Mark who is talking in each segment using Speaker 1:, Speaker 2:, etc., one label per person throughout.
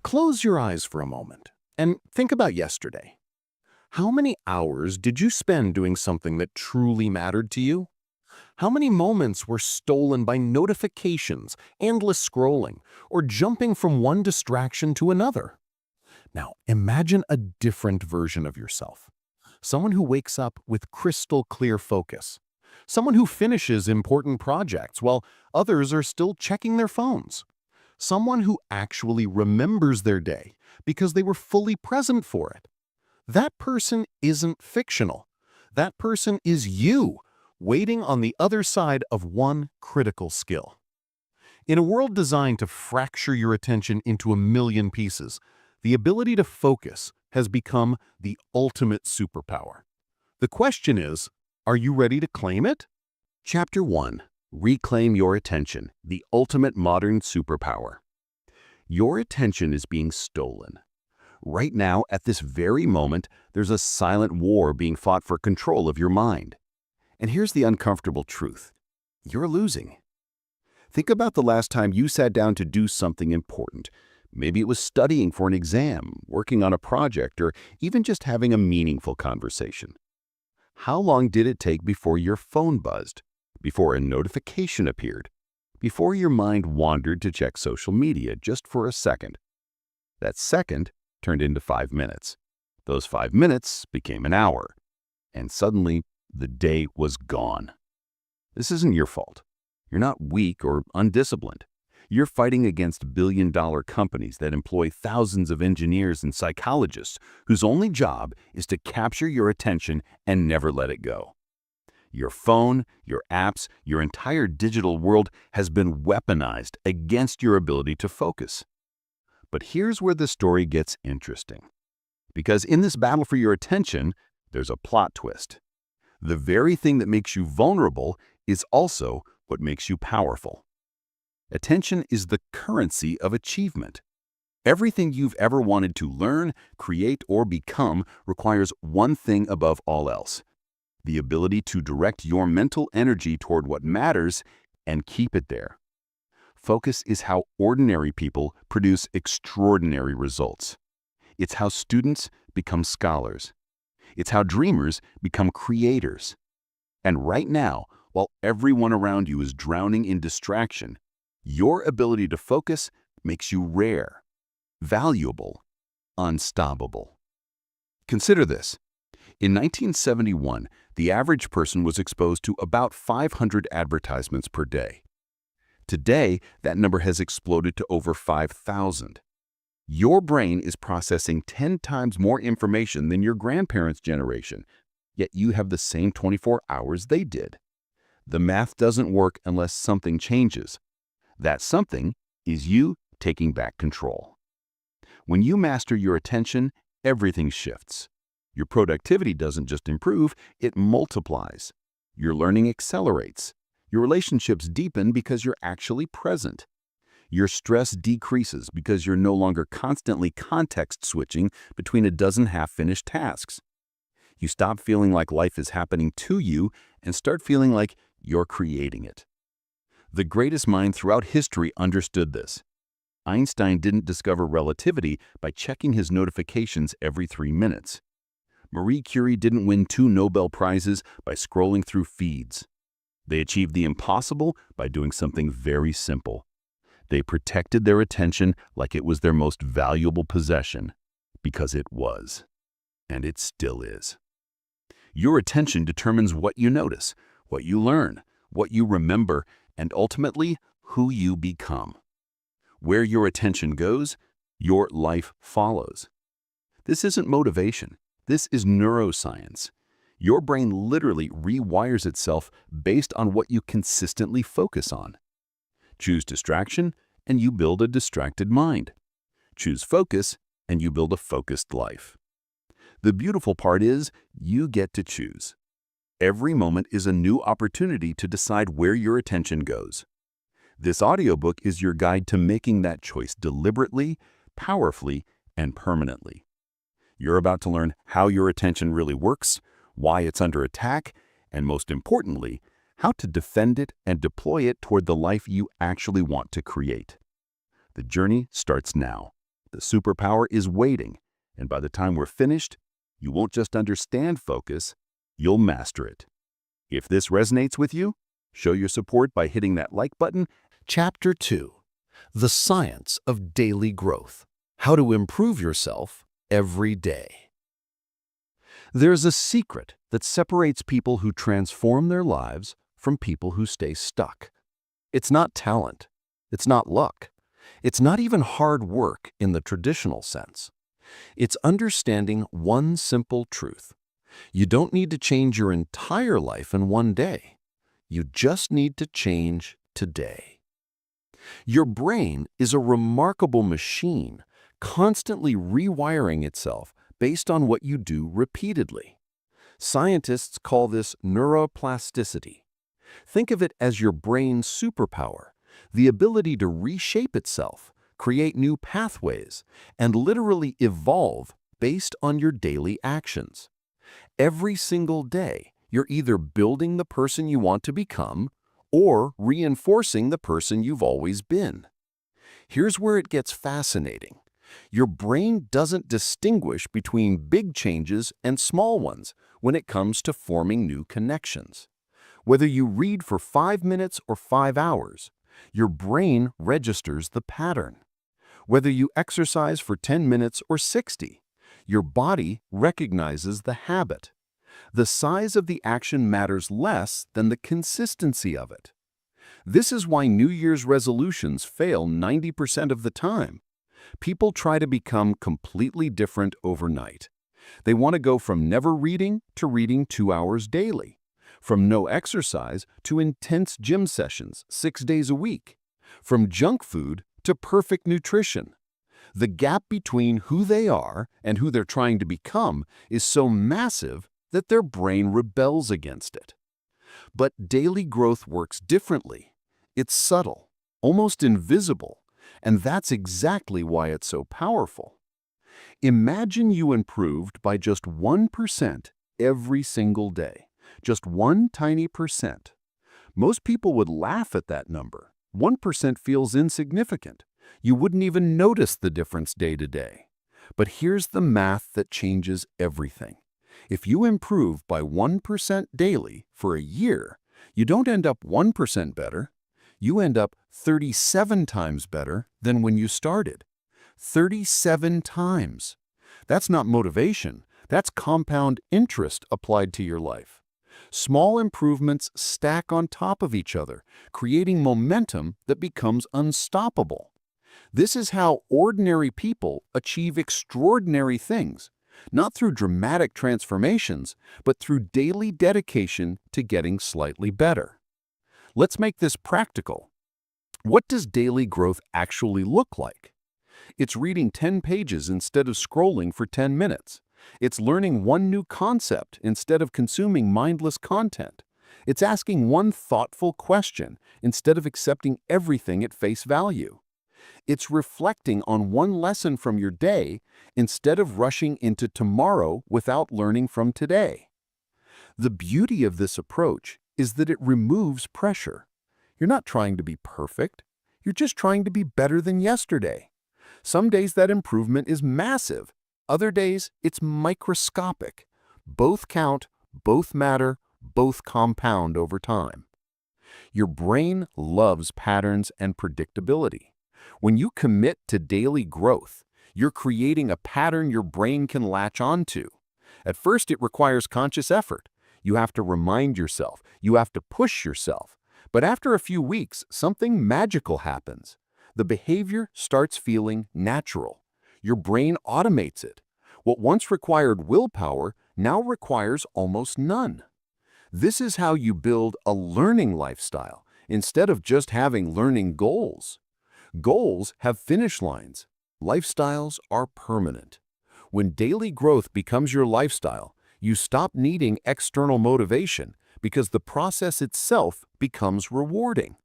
Speaker 1: Close your eyes for a moment and think about yesterday. How many hours did you spend doing something that truly mattered to you? How many moments were stolen by notifications, endless scrolling, or jumping from one distraction to another? Now, imagine a different version of yourself. Someone who wakes up with crystal clear focus. Someone who finishes important projects while others are still checking their phones. Someone who actually remembers their day because they were fully present for it. That person isn't fictional. That person is you, waiting on the other side of one critical skill. In a world designed to fracture your attention into a million pieces, the ability to focus has become the ultimate superpower. The question is, are you ready to claim it? Chapter 1. Reclaim your attention, the ultimate modern superpower. Your attention is being stolen. Right now, at this very moment, there's a silent war being fought for control of your mind. And here's the uncomfortable truth. You're losing. Think about the last time you sat down to do something important. Maybe it was studying for an exam, working on a project, or even just having a meaningful conversation. How long did it take before your phone buzzed, before a notification appeared, before your mind wandered to check social media just for a second? That second turned into 5 minutes. Those 5 minutes became an hour. And suddenly, the day was gone. This isn't your fault. You're not weak or undisciplined. You're fighting against billion-dollar companies that employ thousands of engineers and psychologists whose only job is to capture your attention and never let it go. Your phone, your apps, your entire digital world has been weaponized against your ability to focus. But here's where the story gets interesting. Because in this battle for your attention, there's a plot twist. The very thing that makes you vulnerable is also what makes you powerful. Attention is the currency of achievement. Everything you've ever wanted to learn, create, or become requires one thing above all else: the ability to direct your mental energy toward what matters and keep it there. Focus is how ordinary people produce extraordinary results. It's how students become scholars. It's how dreamers become creators. And right now, while everyone around you is drowning in distraction, your ability to focus makes you rare, valuable, unstoppable. Consider this. In 1971, the average person was exposed to about 500 advertisements per day. Today, that number has exploded to over 5,000. Your brain is processing 10 times more information than your grandparents' generation, yet you have the same 24 hours they did. The math doesn't work unless something changes. That something is you taking back control. When you master your attention, everything shifts. Your productivity doesn't just improve, it multiplies. Your learning accelerates. Your relationships deepen because you're actually present. Your stress decreases because you're no longer constantly context switching between a dozen half-finished tasks. You stop feeling like life is happening to you and start feeling like you're creating it. The greatest mind throughout history understood this. Einstein didn't discover relativity by checking his notifications every 3 minutes. Marie Curie didn't win 2 Nobel Prizes by scrolling through feeds. They achieved the impossible by doing something very simple. They protected their attention like it was their most valuable possession, because it was. And it still is. Your attention determines what you notice, what you learn, what you remember, and ultimately, who you become. Where your attention goes, your life follows. This isn't motivation. This is neuroscience. Your brain literally rewires itself based on what you consistently focus on. Choose distraction, and you build a distracted mind. Choose focus, and you build a focused life. The beautiful part is, you get to choose. Every moment is a new opportunity to decide where your attention goes. This audiobook is your guide to making that choice deliberately, powerfully, and permanently. You're about to learn how your attention really works, why it's under attack, and most importantly, how to defend it and deploy it toward the life you actually want to create. The journey starts now.
Speaker 2: The superpower is waiting, and by the time we're finished, you won't just understand focus, you'll master it. If this resonates with you, show your support by hitting that like button.
Speaker 1: Chapter 2. The Science of Daily Growth. How to improve yourself every day. There's a secret that separates people who transform their lives from people who stay stuck. It's not talent. It's not luck. It's not even hard work in the traditional sense. It's understanding one simple truth. You don't need to change your entire life in one day. You just need to change today. Your brain is a remarkable machine, constantly rewiring itself based on what you do repeatedly. Scientists call this neuroplasticity. Think of it as your brain's superpower, the ability to reshape itself, create new pathways, and literally evolve based on your daily actions. Every single day, you're either building the person you want to become or reinforcing the person you've always been. Here's where it gets fascinating. Your brain doesn't distinguish between big changes and small ones when it comes to forming new connections. Whether you read for 5 minutes or 5 hours, your brain registers the pattern. Whether you exercise for 10 minutes or 60, your body recognizes the habit. The size of the action matters less than the consistency of it. This is why New Year's resolutions fail 90% of the time. People try to become completely different overnight. They want to go from never reading to reading 2 hours daily, from no exercise to intense gym sessions 6 days a week, from junk food to perfect nutrition. The gap between who they are and who they're trying to become is so massive that their brain rebels against it. But daily growth works differently. It's subtle, almost invisible, and that's exactly why it's so powerful. Imagine you improved by just 1% every single day, just one tiny percent. Most people would laugh at that number. 1% feels insignificant. You wouldn't even notice the difference day to day. But here's the math that changes everything. If you improve by 1% daily for a year, you don't end up 1% better. You end up 37 times better than when you started. 37 times. That's not motivation. That's compound interest applied to your life. Small improvements stack on top of each other, creating momentum that becomes unstoppable. This is how ordinary people achieve extraordinary things, not through dramatic transformations, but through daily dedication to getting slightly better. Let's make this practical. What does daily growth actually look like? It's reading 10 pages instead of scrolling for 10 minutes. It's learning one new concept instead of consuming mindless content. It's asking one thoughtful question instead of accepting everything at face value. It's reflecting on one lesson from your day instead of rushing into tomorrow without learning from today. The beauty of this approach is that it removes pressure. You're not trying to be perfect. You're just trying to be better than yesterday. Some days that improvement is massive. Other days it's microscopic. Both count, both matter, both compound over time. Your brain loves patterns and predictability. When you commit to daily growth, you're creating a pattern your brain can latch onto. At first, it requires conscious effort. You have to remind yourself. You have to push yourself. But after a few weeks, something magical happens. The behavior starts feeling natural. Your brain automates it. What once required willpower now requires almost none. This is how you build a learning lifestyle instead of just having learning goals. Goals have finish lines. Lifestyles are permanent. When daily growth becomes your lifestyle, you stop needing external motivation because the process itself becomes rewarding.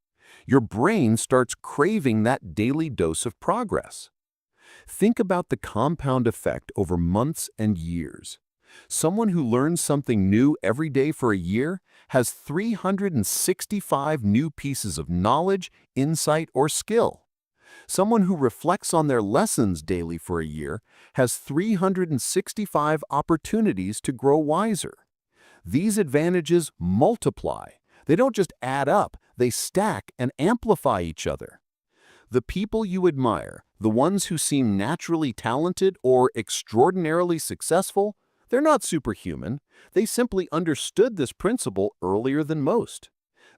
Speaker 1: Your brain starts craving that daily dose of progress. Think about the compound effect over months and years. Someone who learns something new every day for a year has 365 new pieces of knowledge, insight, or skill. Someone who reflects on their lessons daily for a year has 365 opportunities to grow wiser. These advantages multiply. They don't just add up, they stack and amplify each other. The people you admire, the ones who seem naturally talented or extraordinarily successful, they're not superhuman. They simply understood this principle earlier than most.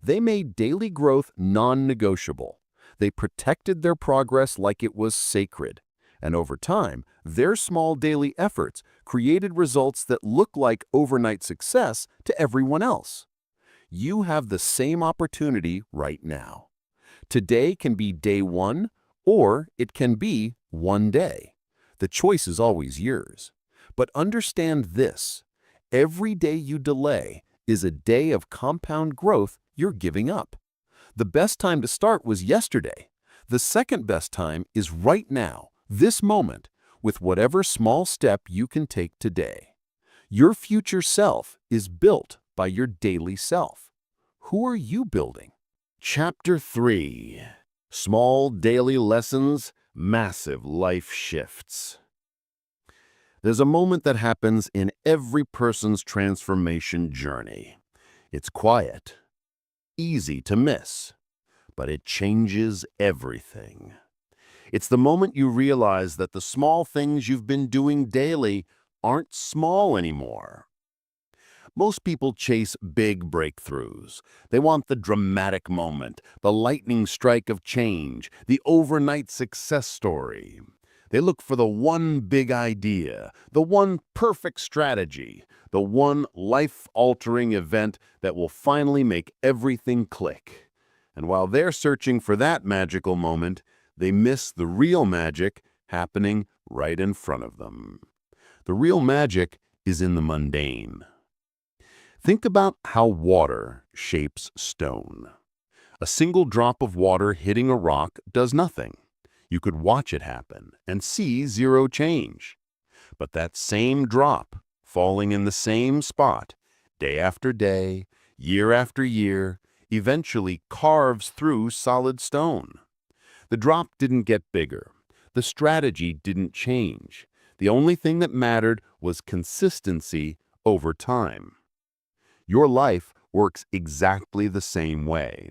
Speaker 1: They made daily growth non-negotiable. They protected their progress like it was sacred. And over time, their small daily efforts created results that look like overnight success to everyone else. You have the same opportunity right now. Today can be day one, or it can be one day. The choice is always yours. But understand this: every day you delay is a day of compound growth you're giving up. The best time to start was yesterday. The second best time is right now, this moment, with whatever small step you can take today. Your future self is built by your daily self. Who are you building?
Speaker 2: Chapter 3. Small daily lessons, massive life shifts. There's a moment that happens in every person's transformation journey. It's quiet, easy to miss, but it changes everything. It's the moment you realize that the small things you've been doing daily aren't small anymore. Most people chase big breakthroughs. They want the dramatic moment, the lightning strike of change, the overnight success story. They look for the one big idea, the one perfect strategy, the one life-altering event that will finally make everything click. And while they're searching for that magical moment, they miss the real magic happening right in front of them. The real magic is in the mundane. Think about how water shapes stone. A single drop of water hitting a rock does nothing. You could watch it happen and see zero change. But that same drop, falling in the same spot, day after day, year after year, eventually carves through solid stone. The drop didn't get bigger. The strategy didn't change. The only thing that mattered was consistency over time. Your life works exactly the same way.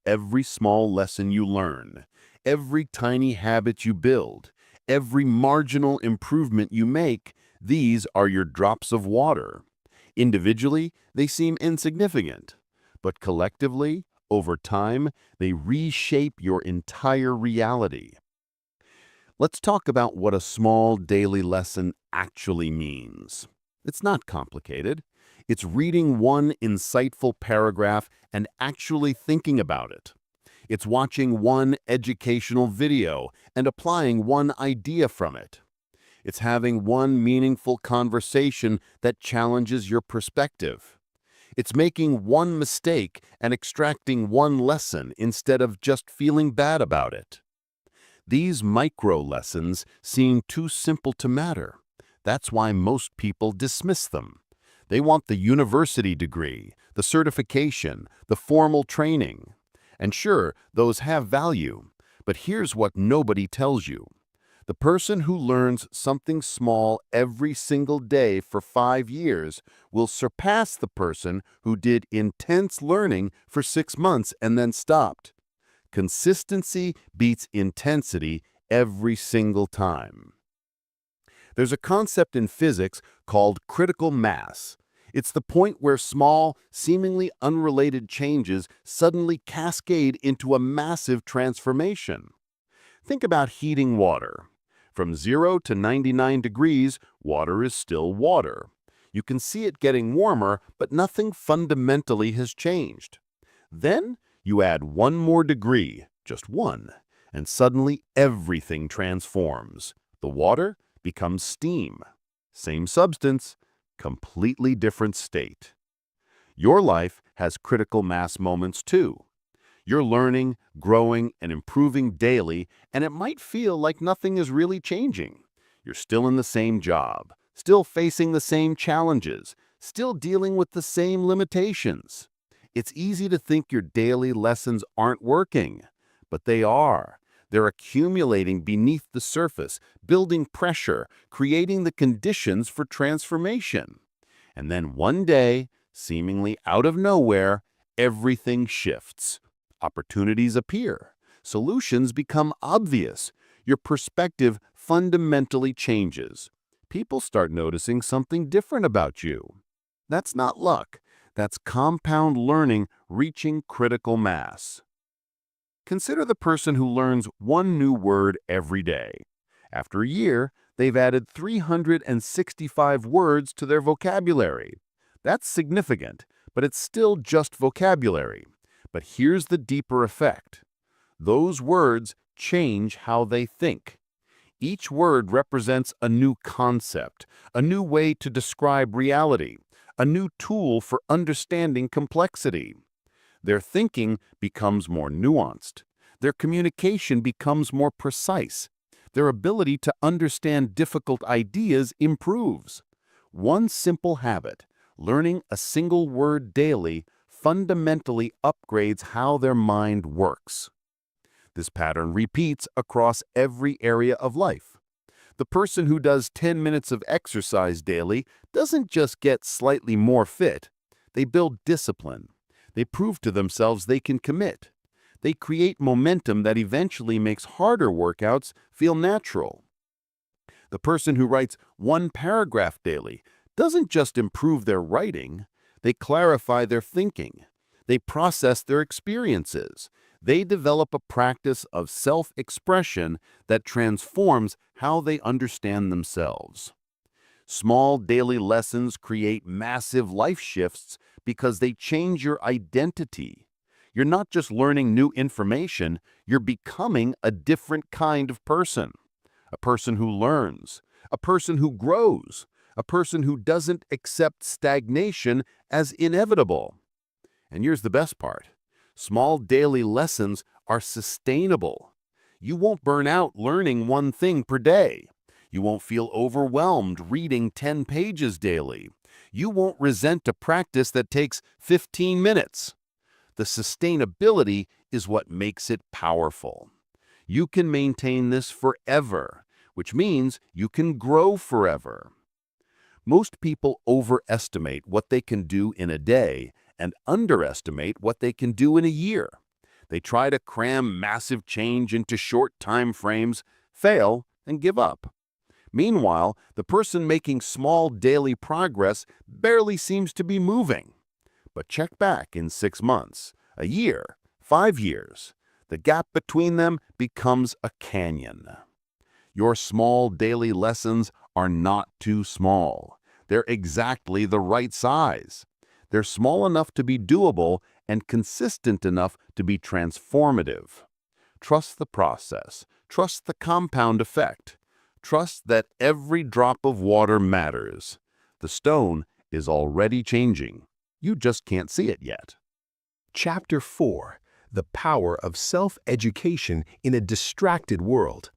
Speaker 2: Every small lesson you learn, every tiny habit you build, every marginal improvement you make, these are your drops of water. Individually, they seem insignificant, but collectively, over time, they reshape your entire reality. Let's talk about what a small daily lesson actually means. It's not complicated. It's reading one insightful paragraph and actually thinking about it. It's watching one educational video and applying one idea from it. It's having one meaningful conversation that challenges your perspective. It's making one mistake and extracting one lesson instead of just feeling bad about it. These micro lessons seem too simple to matter. That's why most people dismiss them. They want the university degree, the certification, the formal training. And sure, those have value, but here's what nobody tells you. The person who learns something small every single day for 5 years will surpass the person who did intense learning for 6 months and then stopped. Consistency beats intensity every single time. There's a concept in physics called critical mass. It's the point where small, seemingly unrelated changes suddenly cascade into a massive transformation. Think about heating water. From 0 to 99 degrees, water is still water. You can see it getting warmer, but nothing fundamentally has changed. Then you add one more degree, just one, and suddenly everything transforms. The water becomes steam. Same substance, completely different state. Your life has critical mass moments too. You're learning, growing, and improving daily, and it might feel like nothing is really changing. You're still in the same job, still facing the same challenges, still dealing with the same limitations. It's easy to think your daily lessons aren't working, but they are. They're accumulating beneath the surface, building pressure, creating the conditions for transformation. And then one day, seemingly out of nowhere, everything shifts. Opportunities appear. Solutions become obvious. Your perspective fundamentally changes. People start noticing something different about you. That's not luck. That's compound learning reaching critical mass. Consider the person who learns one new word every day. After a year, they've added 365 words to their vocabulary. That's significant, but it's still just vocabulary. But here's the deeper effect. Those words change how they think. Each word represents a new concept, a new way to describe reality, a new tool for understanding complexity. Their thinking becomes more nuanced. Their communication becomes more precise. Their ability to understand difficult ideas improves. One simple habit, learning a single word daily, fundamentally upgrades how their mind works. This pattern repeats across every area of life. The person who does 10 minutes of exercise daily doesn't just get slightly more fit. They build discipline. They prove to themselves they can commit. They create momentum that eventually makes harder workouts feel natural. The person who writes one paragraph daily doesn't just improve their writing, they clarify their thinking. They process their experiences. They develop a practice of self-expression that transforms how they understand themselves. Small daily lessons create massive life shifts because they change your identity. You're not just learning new information, you're becoming a different kind of person. A person who learns, a person who grows, a person who doesn't accept stagnation as inevitable. And here's the best part. Small daily lessons are sustainable. You won't burn out learning one thing per day. You won't feel overwhelmed reading 10 pages daily. You won't resent a practice that takes 15 minutes. The sustainability is what makes it powerful. You can maintain this forever, which means you can grow forever. Most people overestimate what they can do in a day and underestimate what they can do in a year. They try to cram massive change into short time frames, fail, and give up. Meanwhile, the person making small daily progress barely seems to be moving. But check back in 6 months, a year, 5 years. The gap between them becomes a canyon. Your small daily lessons are not too small. They're exactly the right size. They're small enough to be doable and consistent enough to be transformative. Trust the process. Trust the compound effect. Trust that every drop of water matters. The stone is already changing. You just can't see it yet.
Speaker 3: Chapter 4: The Power of Self-Education in a Distracted World.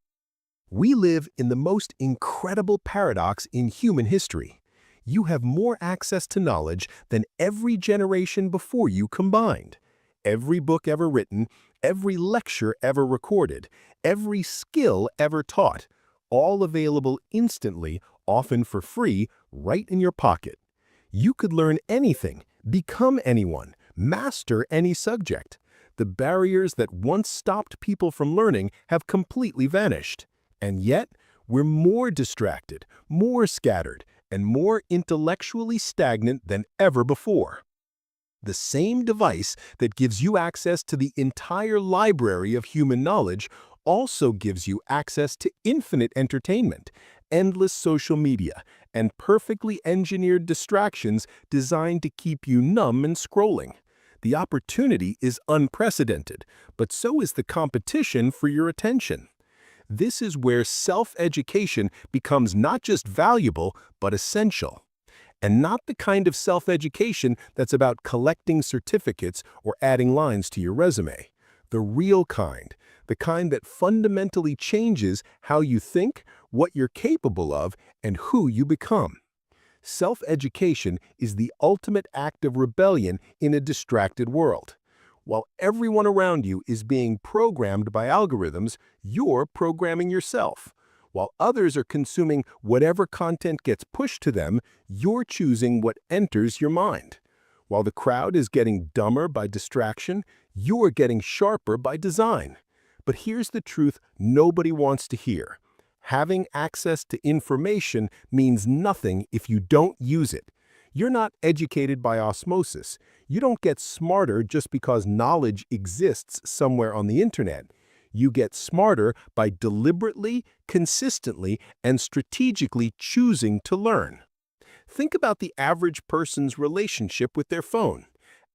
Speaker 3: We live in the most incredible paradox in human history. You have more access to knowledge than every generation before you combined. Every book ever written, every lecture ever recorded, every skill ever taught, all available instantly, often for free, right in your pocket. You could learn anything, become anyone, master any subject. The barriers that once stopped people from learning have completely vanished. And yet, we're more distracted, more scattered, and more intellectually stagnant than ever before. The same device that gives you access to the entire library of human knowledge also gives you access to infinite entertainment, endless social media, and perfectly engineered distractions designed to keep you numb and scrolling. The opportunity is unprecedented, but so is the competition for your attention. This is where self-education becomes not just valuable, but essential. And not the kind of self-education that's about collecting certificates or adding lines to your resume. The real kind, the kind that fundamentally changes how you think, what you're capable of, and who you become. Self-education is the ultimate act of rebellion in a distracted world. While everyone around you is being programmed by algorithms, you're programming yourself. While others are consuming whatever content gets pushed to them, you're choosing what enters your mind. While the crowd is getting dumber by distraction, you're getting sharper by design. But here's the truth nobody wants to hear. Having access to information means nothing if you don't use it. You're not educated by osmosis. You don't get smarter just because knowledge exists somewhere on the internet. You get smarter by deliberately, consistently, and strategically choosing to learn. Think about the average person's relationship with their phone.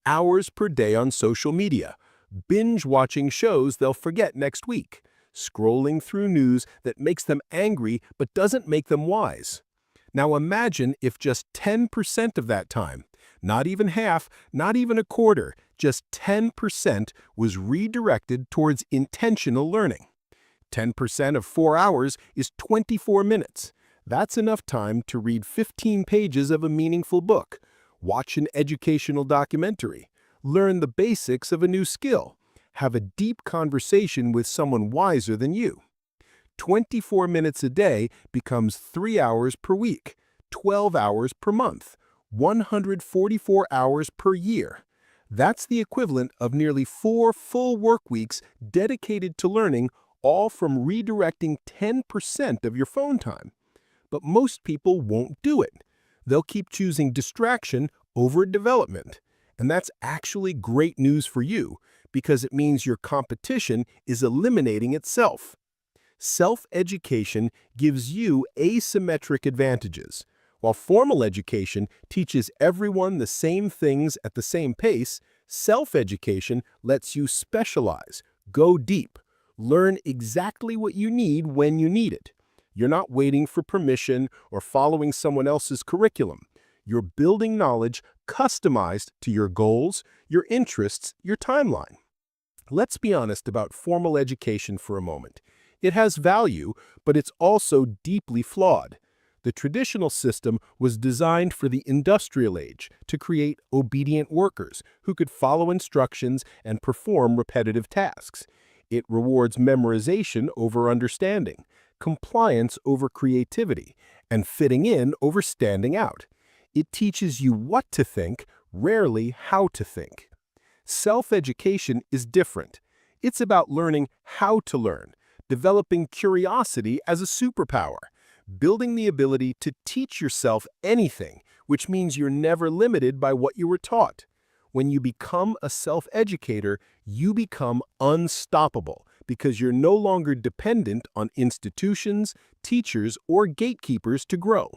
Speaker 3: Hours per day on social media, binge-watching shows they'll forget next week, scrolling through news that makes them angry but doesn't make them wise. Now imagine if just 10% of that time, not even half, not even a quarter, just 10% was redirected towards intentional learning. 10% of 4 hours is 24 minutes. That's enough time to read 15 pages of a meaningful book, watch an educational documentary, learn the basics of a new skill, have a deep conversation with someone wiser than you. 24 minutes a day becomes 3 hours per week, 12 hours per month, 144 hours per year. That's the equivalent of nearly 4 full work weeks dedicated to learning, all from redirecting 10% of your phone time. But most people won't do it. They'll keep choosing distraction over development. And that's actually great news for you, because it means your competition is eliminating itself. Self-education gives you asymmetric advantages. While formal education teaches everyone the same things at the same pace, self-education lets you specialize, go deep, learn exactly what you need when you need it. You're not waiting for permission or following someone else's curriculum. You're building knowledge customized to your goals, your interests, your timeline. Let's be honest about formal education for a moment. It has value, but it's also deeply flawed. The traditional system was designed for the industrial age to create obedient workers who could follow instructions and perform repetitive tasks. It rewards memorization over understanding, compliance over creativity, and fitting in over standing out. It teaches you what to think, rarely how to think. Self-education is different. It's about learning how to learn, developing curiosity as a superpower, building the ability to teach yourself anything, which means you're never limited by what you were taught. When you become a self-educator, you become unstoppable because you're no longer dependent on institutions, teachers, or gatekeepers to grow.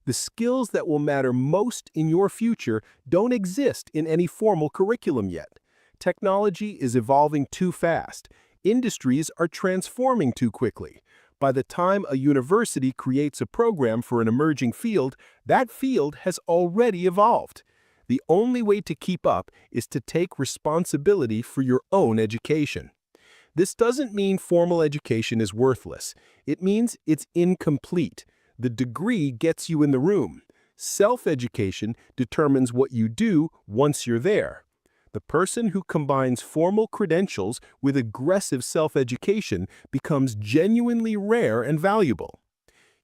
Speaker 3: The skills that will matter most in your future don't exist in any formal curriculum yet. Technology is evolving too fast. Industries are transforming too quickly. By the time a university creates a program for an emerging field, that field has already evolved. The only way to keep up is to take responsibility for your own education. This doesn't mean formal education is worthless. It means it's incomplete. The degree gets you in the room. Self-education determines what you do once you're there. The person who combines formal credentials with aggressive self-education becomes genuinely rare and valuable.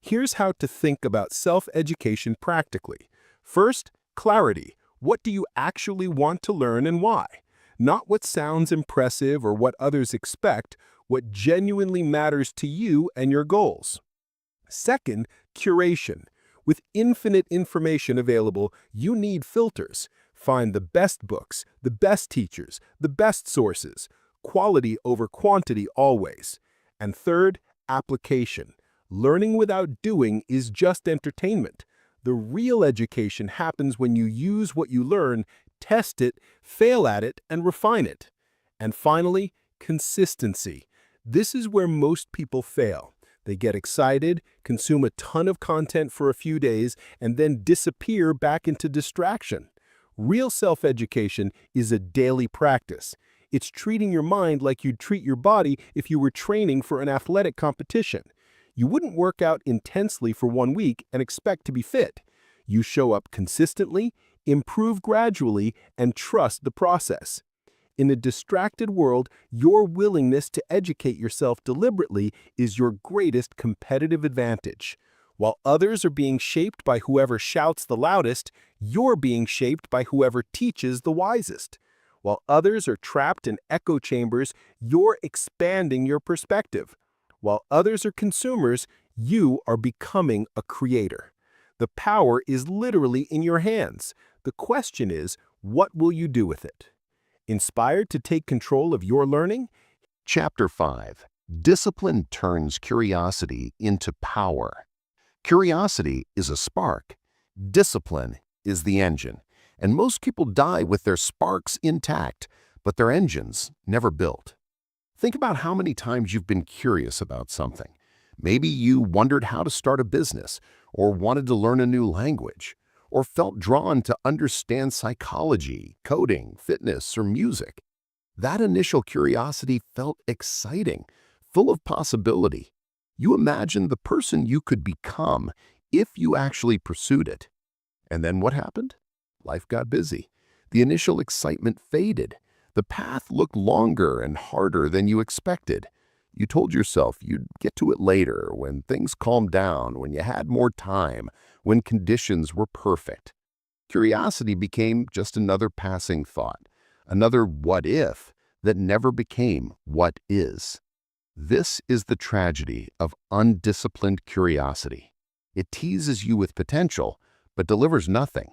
Speaker 3: Here's how to think about self-education practically. First, clarity. What do you actually want to learn and why? Not what sounds impressive or what others expect, what genuinely matters to you and your goals. Second, curation. With infinite information available, you need filters. Find the best books, the best teachers, the best sources. Quality over quantity always. And third, application. Learning without doing is just entertainment. The real education happens when you use what you learn, test it, fail at it, and refine it. And finally, consistency. This is where most people fail. They get excited, consume a ton of content for a few days, and then disappear back into distraction. Real self-education is a daily practice. It's treating your mind like you'd treat your body if you were training for an athletic competition. You wouldn't work out intensely for 1 week and expect to be fit. You show up consistently, improve gradually, and trust the process. In a distracted world, your willingness to educate yourself deliberately is your greatest competitive advantage. While others are being shaped by whoever shouts the loudest, you're being shaped by whoever teaches the wisest. While others are trapped in echo chambers, you're expanding your perspective. While others are consumers, you are becoming a creator. The power is literally in your hands. The question is, what will you do with it? Inspired to take control of your learning?
Speaker 2: Chapter 5. Discipline turns curiosity into power. Curiosity is a spark. Discipline is the engine. And most people die with their sparks intact, but their engines never built. Think about how many times you've been curious about something. Maybe you wondered how to start a business, or wanted to learn a new language, or felt drawn to understand psychology, coding, fitness, or music. That initial curiosity felt exciting, full of possibility. You imagined the person you could become if you actually pursued it. And then what happened? Life got busy. The initial excitement faded. The path looked longer and harder than you expected. You told yourself you'd get to it later, when things calmed down, when you had more time, when conditions were perfect. Curiosity became just another passing thought, another what if that never became what is. This is the tragedy of undisciplined curiosity. It teases you with potential, but delivers nothing.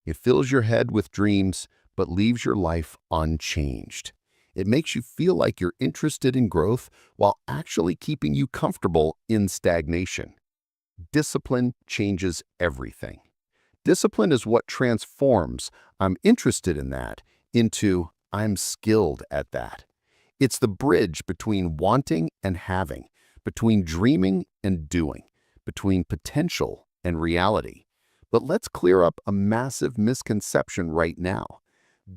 Speaker 2: It fills your head with dreams, but leaves your life unchanged. It makes you feel like you're interested in growth while actually keeping you comfortable in stagnation. Discipline changes everything. Discipline is what transforms "I'm interested in that" into "I'm skilled at that." It's the bridge between wanting and having, between dreaming and doing, between potential and reality. But let's clear up a massive misconception right now.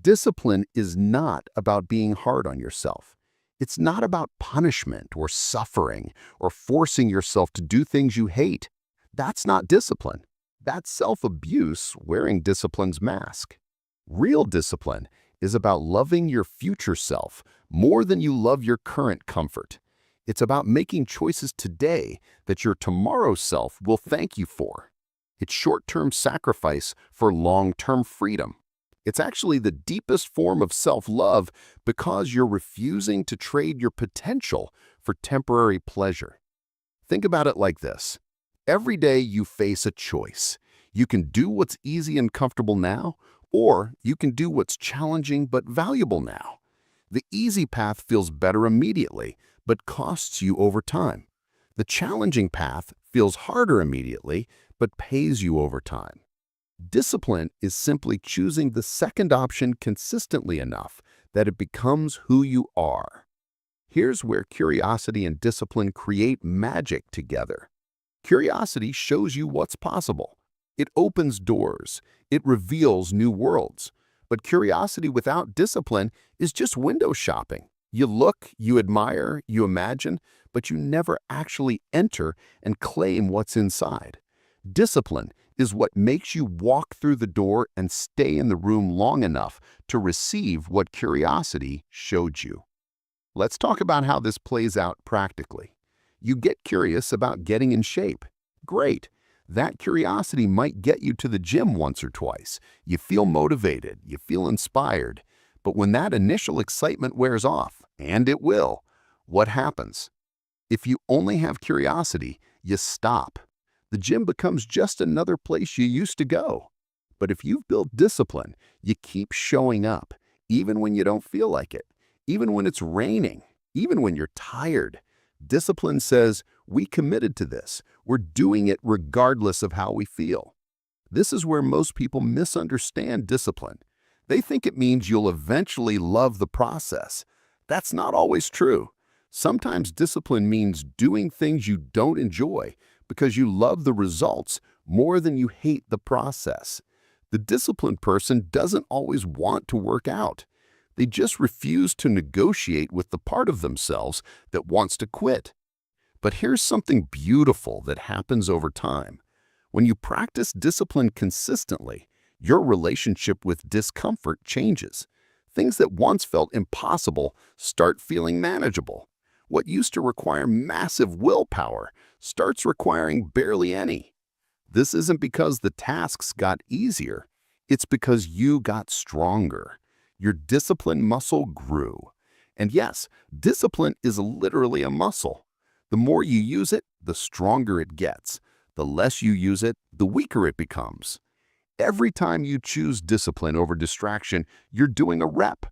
Speaker 2: Discipline is not about being hard on yourself. It's not about punishment or suffering or forcing yourself to do things you hate. That's not discipline. That's self-abuse wearing discipline's mask. Real discipline is about loving your future self more than you love your current comfort. It's about making choices today that your tomorrow self will thank you for. It's short-term sacrifice for long-term freedom. It's actually the deepest form of self-love because you're refusing to trade your potential for temporary pleasure. Think about it like this. Every day you face a choice. You can do what's easy and comfortable now, or you can do what's challenging but valuable now. The easy path feels better immediately, but costs you over time. The challenging path feels harder immediately, but pays you over time. Discipline is simply choosing the second option consistently enough that it becomes who you are. Here's where curiosity and discipline create magic together. Curiosity shows you what's possible. It opens doors. It reveals new worlds. But curiosity without discipline is just window shopping. You look, you admire, you imagine, but you never actually enter and claim what's inside. Discipline is what makes you walk through the door and stay in the room long enough to receive what curiosity showed you. Let's talk about how this plays out practically. You get curious about getting in shape. Great. That curiosity might get you to the gym once or twice. You feel motivated, you feel inspired. But when that initial excitement wears off, and it will, what happens? If you only have curiosity, you stop. The gym becomes just another place you used to go. But if you've built discipline, you keep showing up, even when you don't feel like it, even when it's raining, even when you're tired. Discipline says, we committed to this. We're doing it regardless of how we feel. This is where most people misunderstand discipline. They think it means you'll eventually love the process. That's not always true. Sometimes discipline means doing things you don't enjoy because you love the results more than you hate the process. The disciplined person doesn't always want to work out. They just refuse to negotiate with the part of themselves that wants to quit. But here's something beautiful that happens over time. When you practice discipline consistently, your relationship with discomfort changes. Things that once felt impossible start feeling manageable. What used to require massive willpower starts requiring barely any. This isn't because the tasks got easier. It's because you got stronger. Your discipline muscle grew. And yes, discipline is literally a muscle. The more you use it, the stronger it gets. The less you use it, the weaker it becomes. Every time you choose discipline over distraction, you're doing a rep.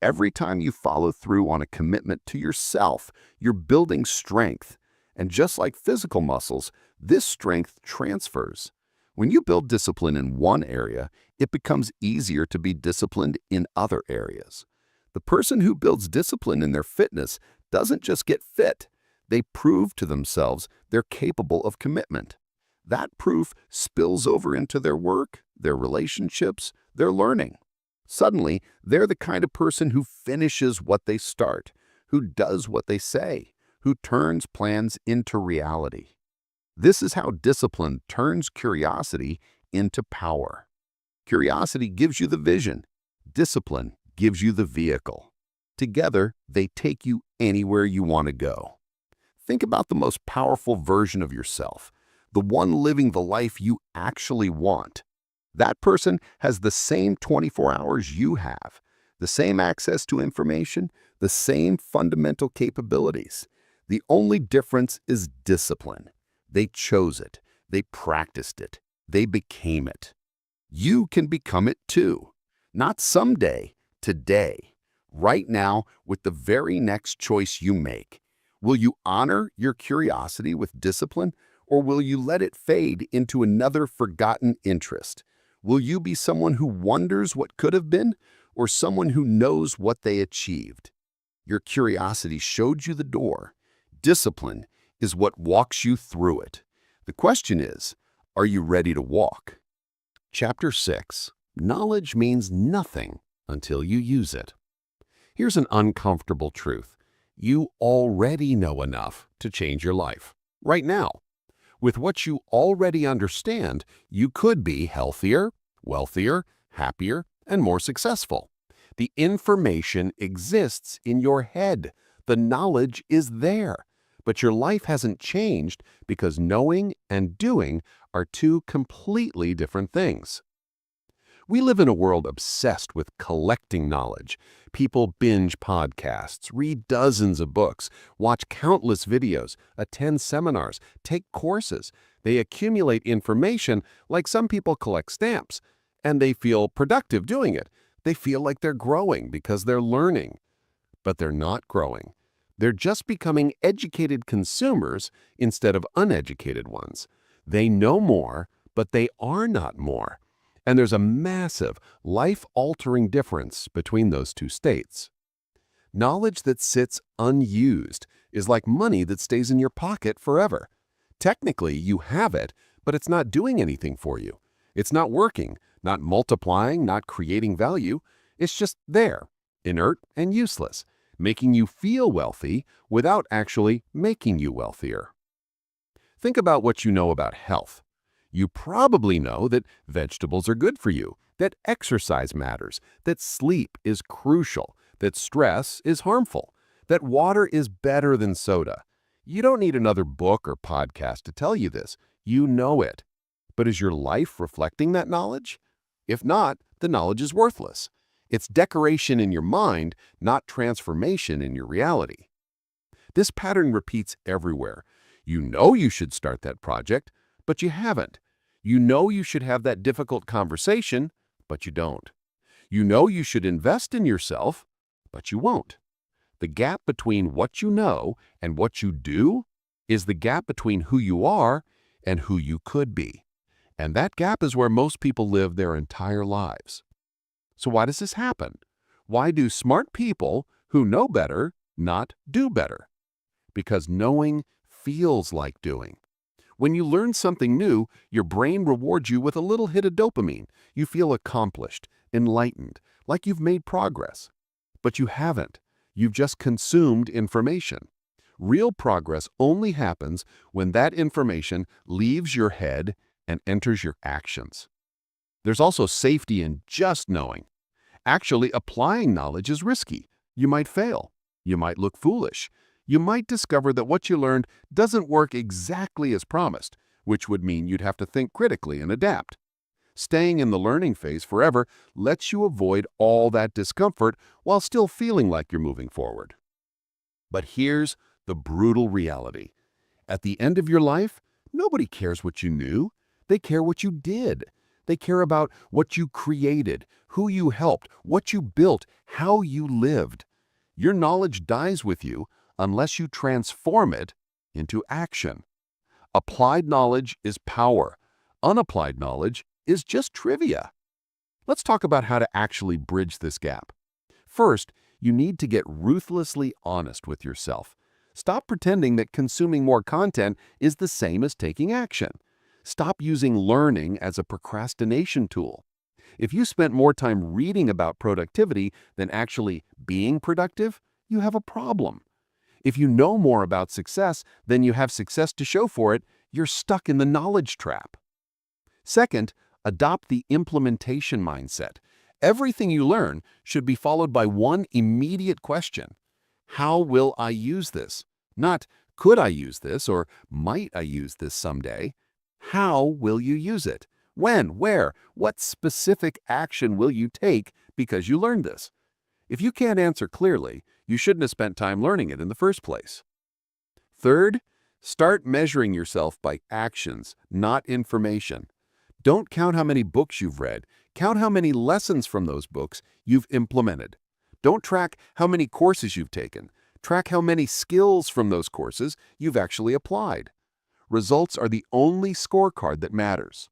Speaker 2: Every time you follow through on a commitment to yourself, you're building strength. And just like physical muscles, this strength transfers. When you build discipline in one area, it becomes easier to be disciplined in other areas. The person who builds discipline in their fitness doesn't just get fit. They prove to themselves they're capable of commitment. That proof spills over into their work, their relationships, their learning. Suddenly, they're the kind of person who finishes what they start, who does what they say, who turns plans into reality. This is how discipline turns curiosity into power. Curiosity gives you the vision. Discipline gives you the vehicle. Together, they take you anywhere you want to go. Think about the most powerful version of yourself, the one living the life you actually want. That person has the same 24 hours you have, the same access to information, the same fundamental capabilities. The only difference is discipline. They chose it. They practiced it. They became it. You can become it too. Not someday, today. Right now, with the very next choice you make. Will you honor your curiosity with discipline, or will you let it fade into another forgotten interest? Will you be someone who wonders what could have been, or someone who knows what they achieved? Your curiosity showed you the door. Discipline is what walks you through it. The question is, are you ready to walk? Chapter 6. Knowledge means nothing until you use it. Here's an uncomfortable truth. You already know enough to change your life, right now. With what you already understand, you could be healthier, wealthier, happier, and more successful. The information exists in your head. The knowledge is there. But your life hasn't changed because knowing and doing are two completely different things. We live in a world obsessed with collecting knowledge. People binge podcasts, read dozens of books, watch countless videos, attend seminars, take courses. They accumulate information like some people collect stamps, and they feel productive doing it. They feel like they're growing because they're learning. But they're not growing. They're just becoming educated consumers instead of uneducated ones. They know more, but they are not more. And there's a massive, life-altering difference between those two states. Knowledge that sits unused is like money that stays in your pocket forever. Technically, you have it, but it's not doing anything for you. It's not working, not multiplying, not creating value. It's just there, inert and useless, making you feel wealthy without actually making you wealthier. Think about what you know about health. You probably know that vegetables are good for you, that exercise matters, that sleep is crucial, that stress is harmful, that water is better than soda. You don't need another book or podcast to tell you this. You know it. But is your life reflecting that knowledge? If not, the knowledge is worthless. It's decoration in your mind, not transformation in your reality. This pattern repeats everywhere. You know you should start that project, but you haven't. You know you should have that difficult conversation, but you don't. You know you should invest in yourself, but you won't. The gap between what you know and what you do is the gap between who you are and who you could be. And that gap is where most people live their entire lives. So why does this happen? Why do smart people who know better not do better? Because knowing feels like doing. When you learn something new, your brain rewards you with a little hit of dopamine. You feel accomplished, enlightened, like you've made progress. But you haven't. You've just consumed information. Real progress only happens when that information leaves your head and enters your actions. There's also safety in just knowing. Actually, applying knowledge is risky. You might fail. You might look foolish. You might discover that what you learned doesn't work exactly as promised, which would mean you'd have to think critically and adapt. Staying in the learning phase forever lets you avoid all that discomfort while still feeling like you're moving forward. But here's the brutal reality. At the end of your life, nobody cares what you knew. They care what you did. They care about what you created, who you helped, what you built, how you lived. Your knowledge dies with you unless you transform it into action. Applied knowledge is power. Unapplied knowledge is just trivia. Let's talk about how to actually bridge this gap. First, you need to get ruthlessly honest with yourself. Stop pretending that consuming more content is the same as taking action. Stop using learning as a procrastination tool. If you spent more time reading about productivity than actually being productive, you have a problem. If you know more about success than you have success to show for it, you're stuck in the knowledge trap. Second, adopt the implementation mindset. Everything you learn should be followed by one immediate question. How will I use this? Not, could I use this or might I use this someday? How will you use it? When? Where? What specific action will you take because you learned this? If you can't answer clearly, you shouldn't have spent time learning it in the first place. Third, start measuring yourself by actions, not information. Don't count how many books you've read. Count how many lessons from those books you've implemented. Don't track how many courses you've taken. Track how many skills from those courses you've actually applied. Results are the only scorecard that matters.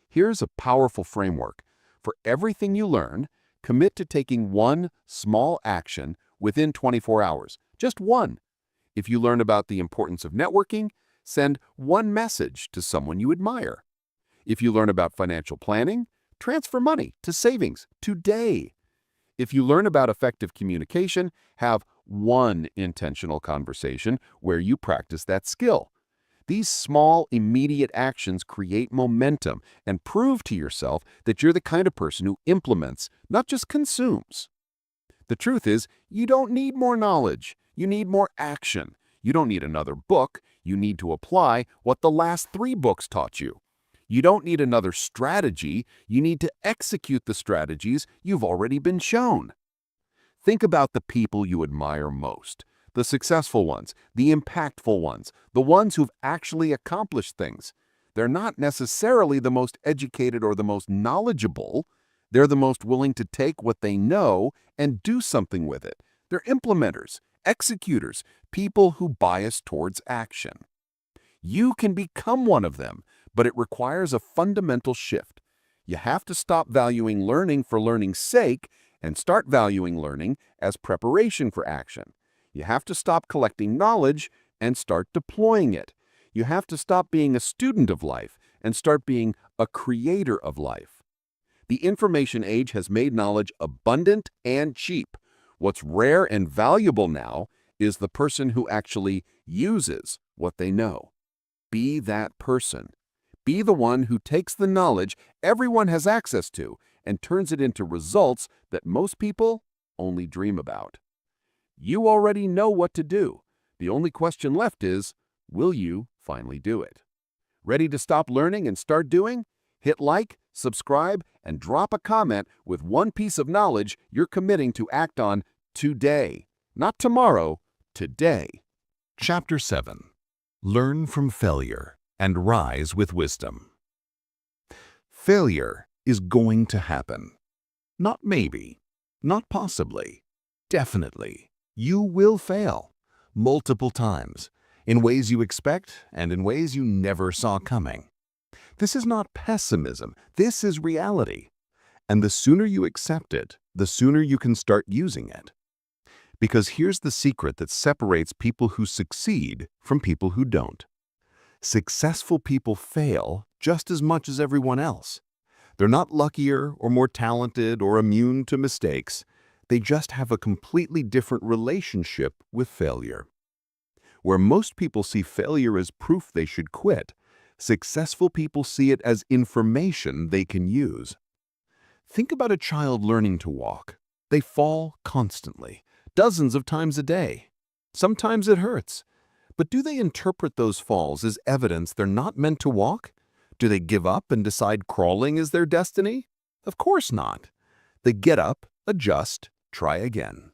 Speaker 2: Here's a powerful framework. For everything you learn, commit to taking one small action within 24 hours. Just one. If you learn about the importance of networking, send one message to someone you admire. If you learn about financial planning, transfer money to savings today. If you learn about effective communication, have one intentional conversation where you practice that skill. These small, immediate actions create momentum and prove to yourself that you're the kind of person who implements, not just consumes. The truth is, you don't need more knowledge. You need more action. You don't need another book. You need to apply what the last 3 books taught you. You don't need another strategy. You need to execute the strategies you've already been shown. Think about the people you admire most. The successful ones, the impactful ones, the ones who've actually accomplished things. They're not necessarily the most educated or the most knowledgeable. They're the most willing to take what they know and do something with it. They're implementers, executors, people who bias towards action. You can become one of them, but it requires a fundamental shift. You have to stop valuing learning for learning's sake and start valuing learning as preparation for action. You have to stop collecting knowledge and start deploying it. You have to stop being a student of life and start being a creator of life. The information age has made knowledge abundant and cheap. What's rare and valuable now is the person who actually uses what they know. Be that person. Be the one who takes the knowledge everyone has access to and turns it into results that most people only dream about. You already know what to do. The only question left is, will you finally do it? Ready to stop learning and start doing? Hit like, subscribe, and drop a comment with one piece of knowledge you're committing to act on today. Not tomorrow, today.
Speaker 1: Chapter 7. Learn from failure and rise with wisdom. Failure is going to happen. Not maybe, not possibly, definitely. You will fail multiple times, in ways you expect and in ways you never saw coming. This is not pessimism, this is reality. And the sooner you accept it, the sooner you can start using it. Because here's the secret that separates people who succeed from people who don't. Successful people fail just as much as everyone else. They're not luckier or more talented or immune to mistakes. They just have a completely different relationship with failure. Where most people see failure as proof they should quit, successful people see it as information they can use. Think about a child learning to walk. They fall constantly, dozens of times a day. Sometimes it hurts. But do they interpret those falls as evidence they're not meant to walk? Do they give up and decide crawling is their destiny? Of course not. They get up, adjust, try again.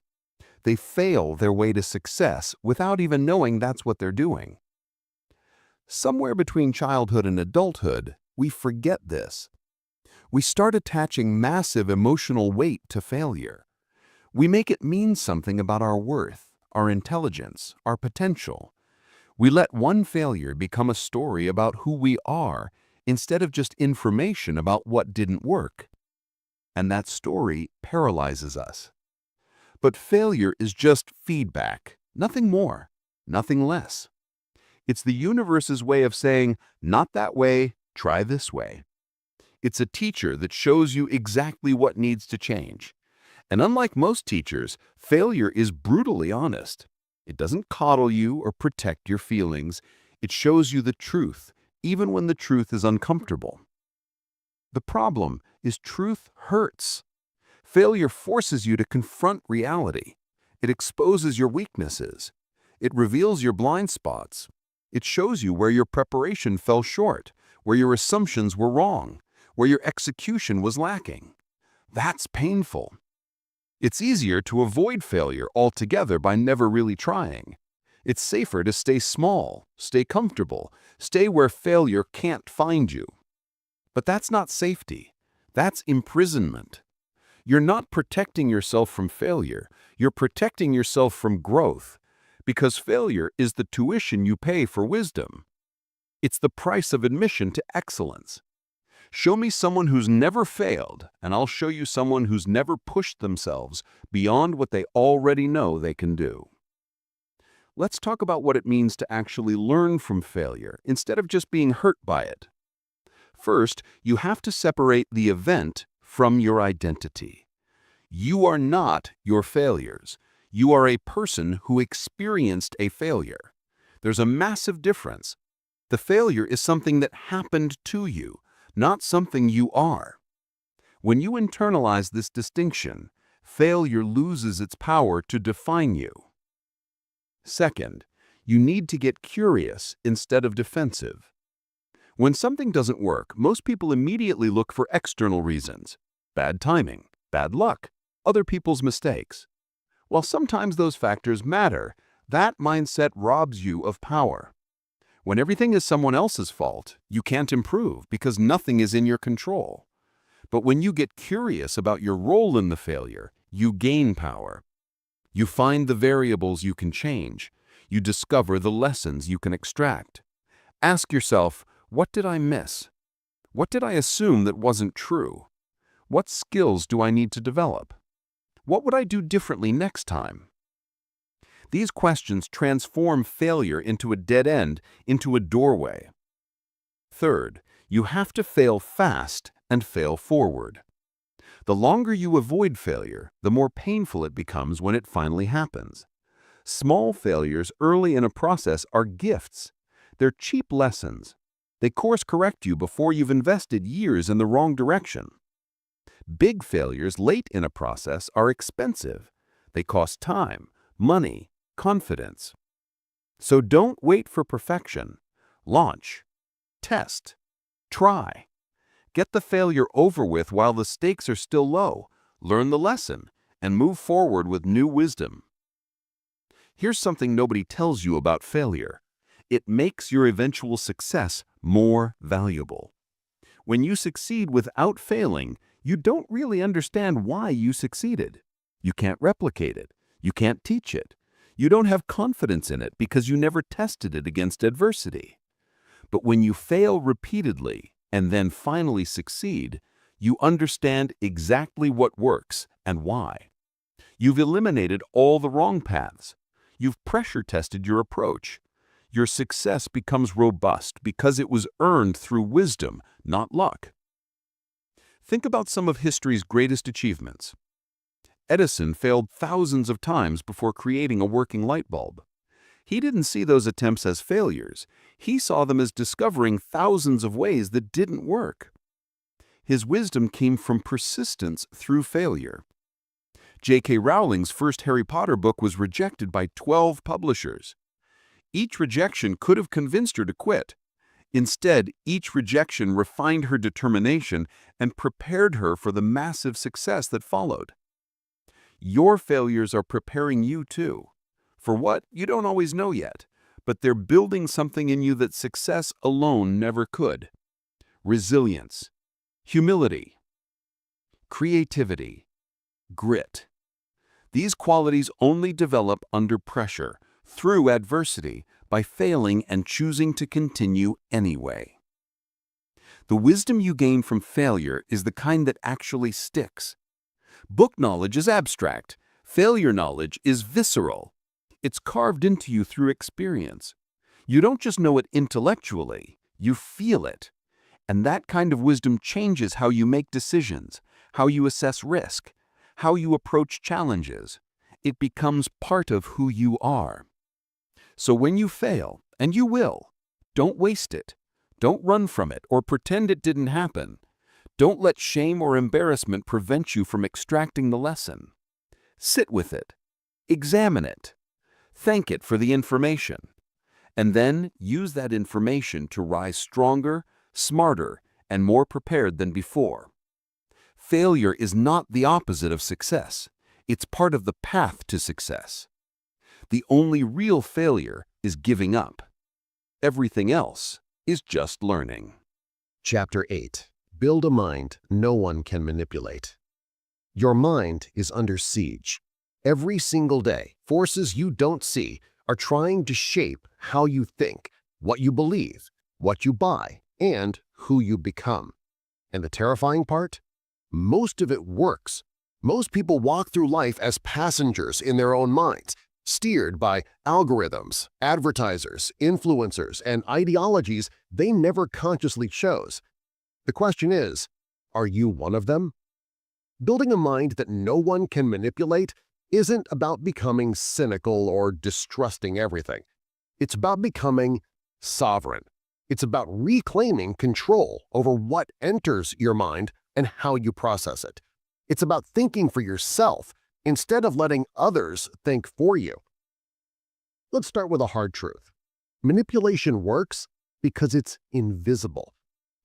Speaker 1: They fail their way to success without even knowing that's what they're doing. Somewhere between childhood and adulthood, we forget this. We start attaching massive emotional weight to failure. We make it mean something about our worth, our intelligence, our potential. We let one failure become a story about who we are instead of just information about what didn't work. And that story paralyzes us. But failure is just feedback, nothing more, nothing less. It's the universe's way of saying, not that way, try this way. It's a teacher that shows you exactly what needs to change. And unlike most teachers, failure is brutally honest. It doesn't coddle you or protect your feelings. It shows you the truth, even when the truth is uncomfortable. The problem is truth hurts. Failure forces you to confront reality. It exposes your weaknesses. It reveals your blind spots. It shows you where your preparation fell short, where your assumptions were wrong, where your execution was lacking. That's painful. It's easier to avoid failure altogether by never really trying. It's safer to stay small, stay comfortable, stay where failure can't find you. But that's not safety. That's imprisonment. You're not protecting yourself from failure. You're protecting yourself from growth, because failure is the tuition you pay for wisdom. It's the price of admission to excellence. Show me someone who's never failed, and I'll show you someone who's never pushed themselves beyond what they already know they can do. Let's talk about what it means to actually learn from failure instead of just being hurt by it. First, you have to separate the event from your identity. You are not your failures. You are a person who experienced a failure. There's a massive difference. The failure is something that happened to you, not something you are. When you internalize this distinction, failure loses its power to define you. Second, you need to get curious instead of defensive. When something doesn't work, most people immediately look for external reasons: bad timing, bad luck, other people's mistakes. While sometimes those factors matter, that mindset robs you of power. When everything is someone else's fault, you can't improve because nothing is in your control. But when you get curious about your role in the failure, you gain power. You find the variables you can change. You discover the lessons you can extract. Ask yourself, what did I miss? What did I assume that wasn't true? What skills do I need to develop? What would I do differently next time? These questions transform failure into a dead end, into a doorway. Third, you have to fail fast and fail forward. The longer you avoid failure, the more painful it becomes when it finally happens. Small failures early in a process are gifts. They're cheap lessons. They course correct you before you've invested years in the wrong direction. Big failures late in a process are expensive. They cost time, money, confidence. So don't wait for perfection. Launch. Test. Try. Get the failure over with while the stakes are still low. Learn the lesson and move forward with new wisdom. Here's something nobody tells you about failure. It makes your eventual success more valuable. When you succeed without failing, you don't really understand why you succeeded. You can't replicate it. You can't teach it. You don't have confidence in it because you never tested it against adversity. But when you fail repeatedly and then finally succeed, you understand exactly what works and why. You've eliminated all the wrong paths. You've pressure tested your approach. Your success becomes robust because it was earned through wisdom, not luck. Think about some of history's greatest achievements. Edison failed thousands of times before creating a working light bulb. He didn't see those attempts as failures. He saw them as discovering thousands of ways that didn't work.
Speaker 2: His wisdom came from persistence through failure. J.K. Rowling's first Harry Potter book was rejected by 12 publishers. Each rejection could have convinced her to quit. Instead, each rejection refined her determination and prepared her for the massive success that followed. Your failures are preparing you too. For what? You don't always know yet, but they're building something in you that success alone never could. Resilience, humility, creativity, grit. These qualities only develop under pressure, through adversity, by failing and choosing to continue anyway. The wisdom you gain from failure is the kind that actually sticks. Book knowledge is abstract. Failure knowledge is visceral. It's carved into you through experience. You don't just know it intellectually, you feel it. And that kind of wisdom changes how you make decisions, how you assess risk, how you approach challenges. It becomes part of who you are. So when you fail, and you will, don't waste it. Don't run from it or pretend it didn't happen. Don't let shame or embarrassment prevent you from extracting the lesson. Sit with it. Examine it. Thank it for the information. And then use that information to rise stronger, smarter, and more prepared than before. Failure is not the opposite of success. It's part of the path to success. The only real failure is giving up. Everything else is just learning.
Speaker 3: Chapter 8. Build a mind no one can manipulate. Your mind is under siege. Every single day, forces you don't see are trying to shape how you think, what you believe, what you buy, and who you become. And the terrifying part? Most of it works. Most people walk through life as passengers in their own minds, steered by algorithms, advertisers, influencers, and ideologies they never consciously chose. The question is, are you one of them? Building a mind that no one can manipulate isn't about becoming cynical or distrusting everything. It's about becoming sovereign. It's about reclaiming control over what enters your mind and how you process it. It's about thinking for yourself instead of letting others think for you. Let's start with a hard truth. Manipulation works because it's invisible.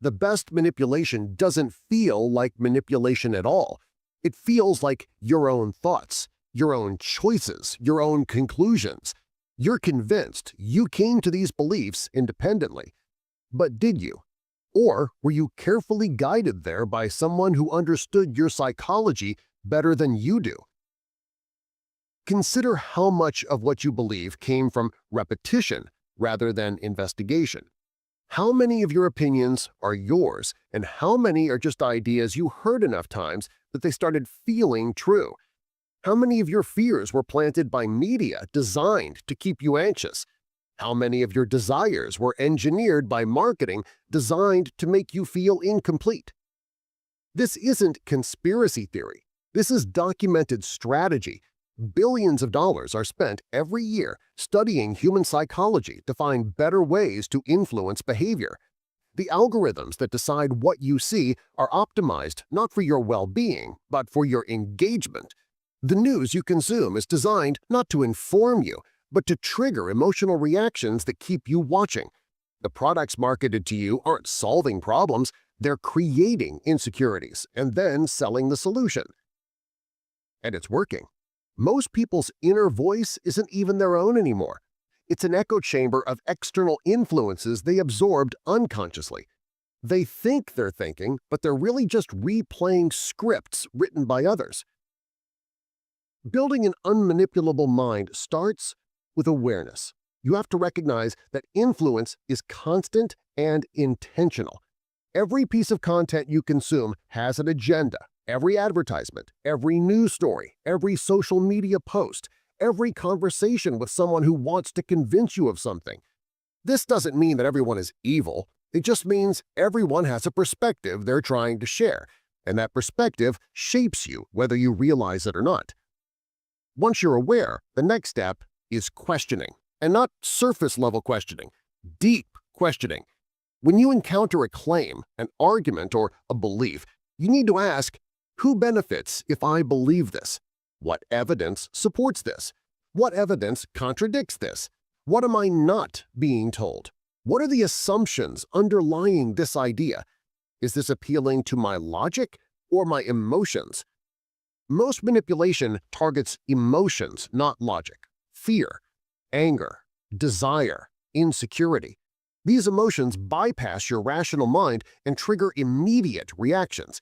Speaker 3: The best manipulation doesn't feel like manipulation at all. It feels like your own thoughts, your own choices, your own conclusions. You're convinced you came to these beliefs independently. But did you? Or were you carefully guided there by someone who understood your psychology better than you do? Consider how much of what you believe came from repetition rather than investigation. How many of your opinions are yours, and how many are just ideas you heard enough times that they started feeling true? How many of your fears were planted by media designed to keep you anxious? How many of your desires were engineered by marketing designed to make you feel incomplete? This isn't conspiracy theory. This is documented strategy. Billions of dollars are spent every year studying human psychology to find better ways to influence behavior. The algorithms that decide what you see are optimized not for your well-being, but for your engagement. The news you consume is designed not to inform you, but to trigger emotional reactions that keep you watching. The products marketed to you aren't solving problems, they're creating insecurities and then selling the solution. And it's working. Most people's inner voice isn't even their own anymore. It's an echo chamber of external influences they absorbed unconsciously. They think they're thinking, but they're really just replaying scripts written by others. Building an unmanipulable mind starts with awareness. You have to recognize that influence is constant and intentional. Every piece of content you consume has an agenda. Every advertisement, every news story, every social media post, every conversation with someone who wants to convince you of something. This doesn't mean that everyone is evil. It just means everyone has a perspective they're trying to share, and that perspective shapes you whether you realize it or not. Once you're aware, the next step is questioning, and not surface-level questioning, deep questioning.
Speaker 4: When you encounter a claim, an argument, or a belief, you need to ask, who benefits if I believe this? What evidence supports this? What evidence contradicts this? What am I not being told? What are the assumptions underlying this idea? Is this appealing to my logic or my emotions? Most manipulation targets emotions, not logic. Fear, anger, desire, insecurity. These emotions bypass your rational mind and trigger immediate reactions.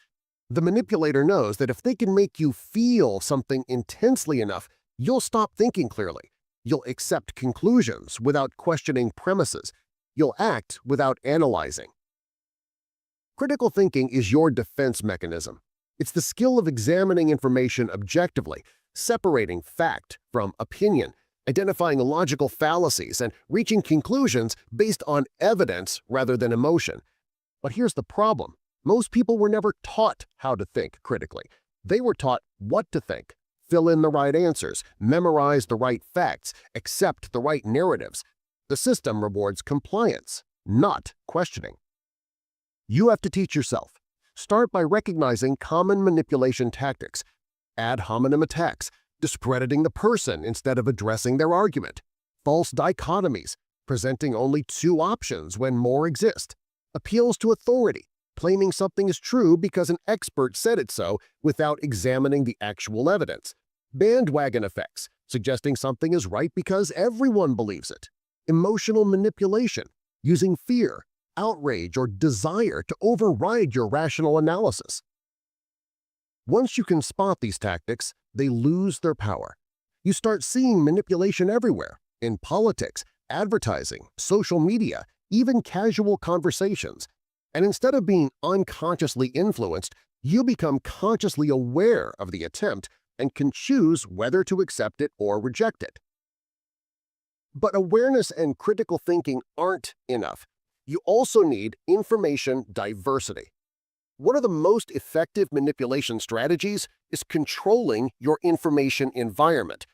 Speaker 4: The manipulator knows that if they can make you feel something intensely enough, you'll stop thinking clearly. You'll accept conclusions without questioning premises. You'll act without analyzing. Critical thinking is your defense mechanism. It's the skill of examining information objectively, separating fact from opinion, identifying logical fallacies, and reaching conclusions based on evidence rather than emotion. But here's the problem. Most people were never taught how to think critically. They were taught what to think, fill in the right answers, memorize the right facts, accept the right narratives. The system rewards compliance, not questioning. You have to teach yourself. Start by recognizing common manipulation tactics, ad hominem attacks, discrediting the person instead of addressing their argument, false dichotomies, presenting only two options when more exist, appeals to authority, claiming something is true because an expert said it so without examining the actual evidence, bandwagon effects, suggesting something is right because everyone believes it, emotional manipulation, using fear, outrage, or desire to override your rational analysis. Once you can spot these tactics, they lose their power. You start seeing manipulation everywhere, in politics, advertising, social media, even casual conversations. And instead of being unconsciously influenced, you become consciously aware of the attempt and can choose whether to accept it or reject it. But awareness and critical thinking aren't enough. You also need information diversity. One of the most effective manipulation strategies is controlling your information environment.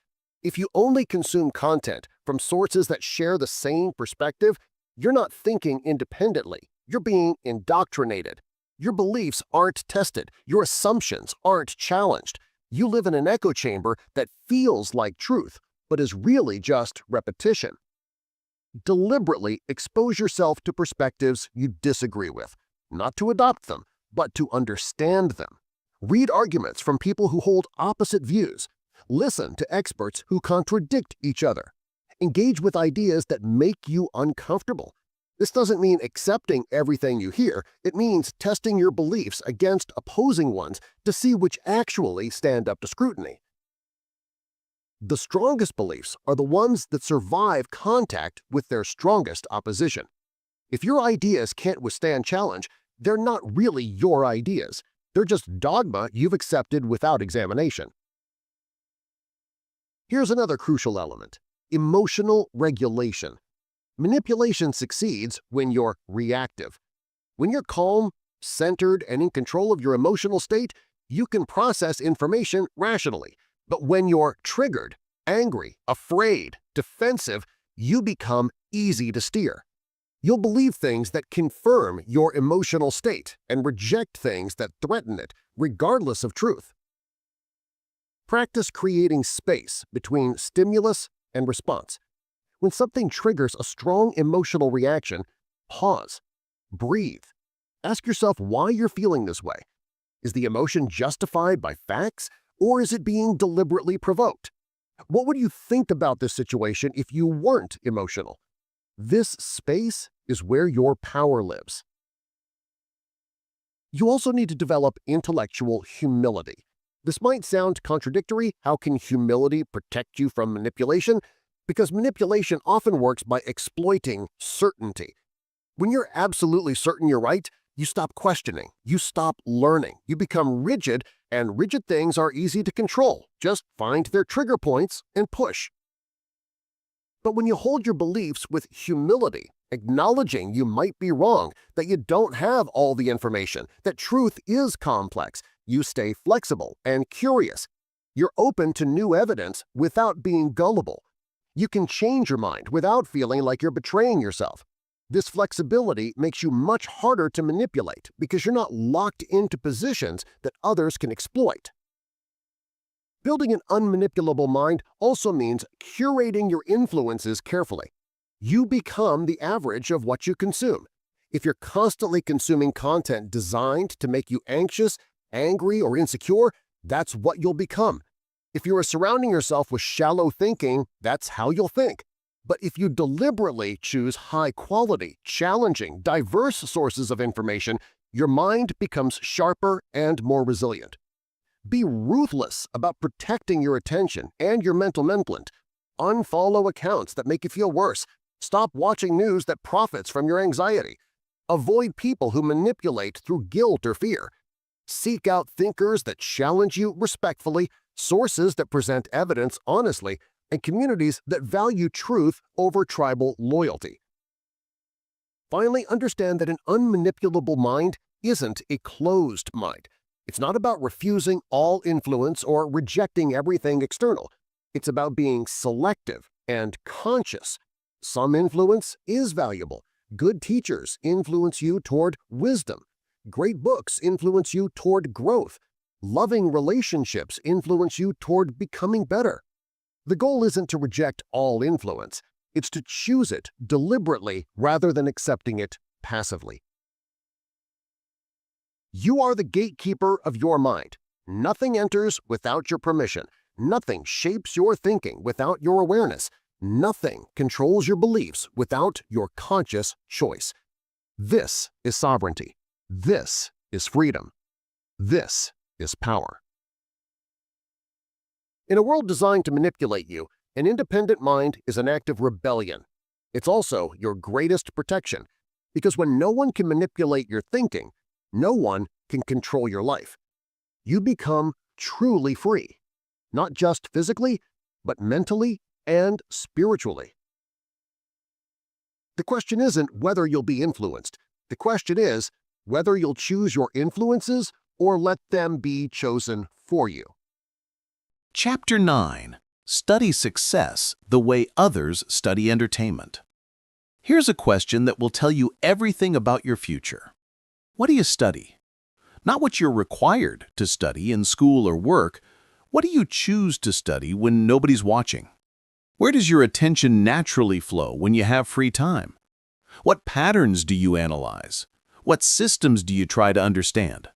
Speaker 4: If you only consume content from sources that share the same perspective, you're not thinking independently. You're being indoctrinated. Your beliefs aren't tested. Your assumptions aren't challenged. You live in an echo chamber that feels like truth, but is really just repetition. Deliberately expose yourself to perspectives you disagree with, not to adopt them, but to understand them. Read arguments from people who hold opposite views. Listen to experts who contradict each other. Engage with ideas that make you uncomfortable. This doesn't mean accepting everything you hear. It means testing your beliefs against opposing ones to see which actually stand up to scrutiny. The strongest beliefs are the ones that survive contact with their strongest opposition. If your ideas can't withstand challenge, they're not really your ideas. They're just dogma you've accepted without examination. Here's another crucial element: emotional regulation. Manipulation succeeds when you're reactive. When you're calm, centered, and in control of your emotional state, you can process information rationally. But when you're triggered, angry, afraid, defensive, you become easy to steer. You'll believe things that confirm your emotional state and reject things that threaten it, regardless of truth. Practice creating space between stimulus and response. When something triggers a strong emotional reaction, pause, breathe. Ask yourself why you're feeling this way. Is the emotion justified by facts, or is it being deliberately provoked? What would you think about this situation if you weren't emotional? This space is where your power lives. You also need to develop intellectual humility. This might sound contradictory. How can humility protect you from manipulation? Because manipulation often works by exploiting certainty. When you're absolutely certain you're right, you stop questioning, you stop learning, you become rigid, and rigid things are easy to control. Just find their trigger points and push. But when you hold your beliefs with humility, acknowledging you might be wrong, that you don't have all the information, that truth is complex, you stay flexible and curious. You're open to new evidence without being gullible. You can change your mind without feeling like you're betraying yourself. This flexibility makes you much harder to manipulate because you're not locked into positions that others can exploit. Building an unmanipulable mind also means curating your influences carefully. You become the average of what you consume. If you're constantly consuming content designed to make you anxious, angry, or insecure, that's what you'll become. If you are surrounding yourself with shallow thinking, that's how you'll think. But if you deliberately choose high-quality, challenging, diverse sources of information, your mind becomes sharper and more resilient. Be ruthless about protecting your attention and your mental mentalment. Unfollow accounts that make you feel worse. Stop watching news that profits from your anxiety. Avoid people who manipulate through guilt or fear. Seek out thinkers that challenge you respectfully, sources that present evidence honestly, and communities that value truth over tribal loyalty. Finally, understand that an unmanipulable mind isn't a closed mind. It's not about refusing all influence or rejecting everything external. It's about being selective and conscious. Some influence is valuable. Good teachers influence you toward wisdom. Great books influence you toward growth. Loving relationships influence you toward becoming better. The goal isn't to reject all influence. It's to choose it deliberately rather than accepting it passively. You are the gatekeeper of your mind. Nothing enters without your permission. Nothing shapes your thinking without your awareness. Nothing controls your beliefs without your conscious choice. This is sovereignty. This is freedom. This is power. In a world designed to manipulate you, an independent mind is an act of rebellion. It's also your greatest protection, because when no one can manipulate your thinking, no one can control your life. You become truly free, not just physically, but mentally and spiritually. The question isn't whether you'll be influenced. The question is whether you'll choose your influences or let them be chosen for you.
Speaker 1: Chapter 9. Study Success the way others study entertainment. Here's a question that will tell you everything about your future. What do you study? Not what you're required to study in school or work. What do you choose to study when nobody's watching? Where does your attention naturally flow when you have free time? What patterns do you analyze? What systems do you try to understand?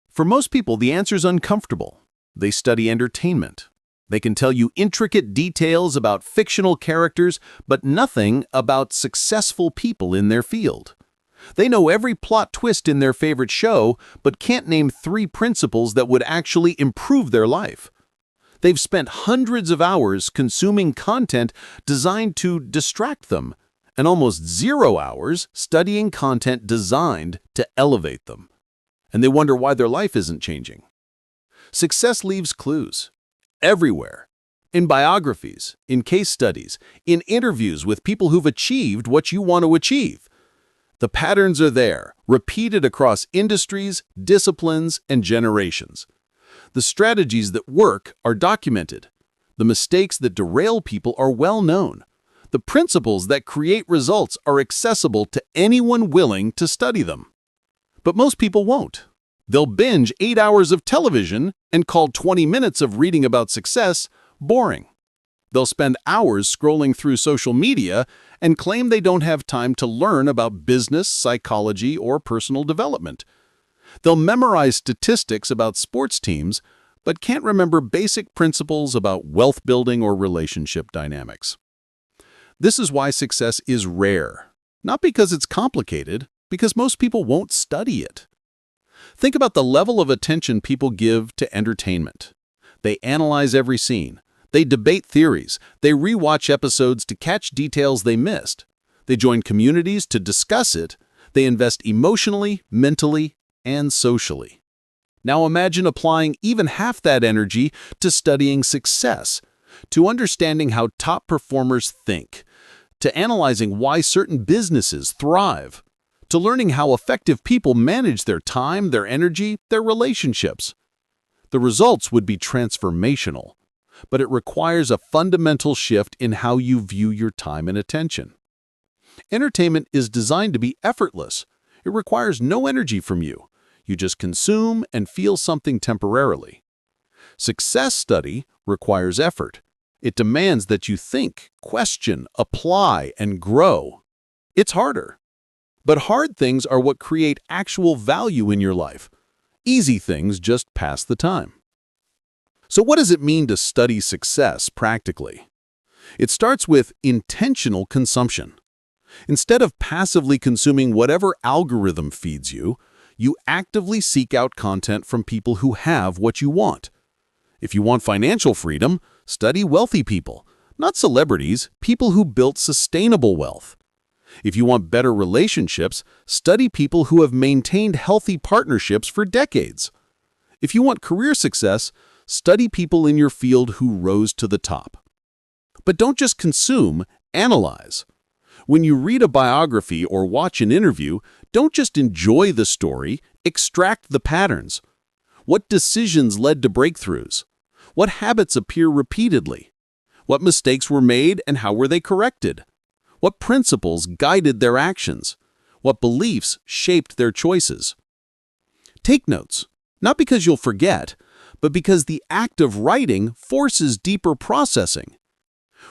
Speaker 1: For most people, the answer's uncomfortable. They study entertainment. They can tell you intricate details about fictional characters, but nothing about successful people in their field. They know every plot twist in their favorite show, but can't name 3 principles that would actually improve their life. They've spent hundreds of hours consuming content designed to distract them, and almost 0 hours studying content designed to elevate them. And they wonder why their life isn't changing. Success leaves clues. Everywhere. In biographies, in case studies, in interviews with people who've achieved what you want to achieve. The patterns are there, repeated across industries, disciplines, and generations. The strategies that work are documented. The mistakes that derail people are well known. The principles that create results are accessible to anyone willing to study them. But most people won't. They'll binge 8 hours of television and call 20 minutes of reading about success boring. They'll spend hours scrolling through social media and claim they don't have time to learn about business, psychology, or personal development. They'll memorize statistics about sports teams, but can't remember basic principles about wealth building or relationship dynamics. This is why success is rare. Not because it's complicated, because most people won't study it. Think about the level of attention people give to entertainment. They analyze every scene. They debate theories. They rewatch episodes to catch details they missed. They join communities to discuss it. They invest emotionally, mentally, and socially. Now imagine applying even half that energy to studying success, to understanding how top performers think, to analyzing why certain businesses thrive, to learning how effective people manage their time, their energy, their relationships. The results would be transformational, but it requires a fundamental shift in how you view your time and attention. Entertainment is designed to be effortless. It requires no energy from you. You just consume and feel something temporarily. Success study requires effort. It demands that you think, question, apply, and grow. It's harder. But hard things are what create actual value in your life. Easy things just pass the time. So what does it mean to study success practically? It starts with intentional consumption. Instead of passively consuming whatever algorithm feeds you, you actively seek out content from people who have what you want. If you want financial freedom, study wealthy people, not celebrities, people who built sustainable wealth. If you want better relationships, study people who have maintained healthy partnerships for decades. If you want career success, study people in your field who rose to the top. But don't just consume, analyze. When you read a biography or watch an interview, don't just enjoy the story, extract the patterns. What decisions led to breakthroughs? What habits appear repeatedly? What mistakes were made and how were they corrected? What principles guided their actions? What beliefs shaped their choices? Take notes, not because you'll forget, but because the act of writing forces deeper processing.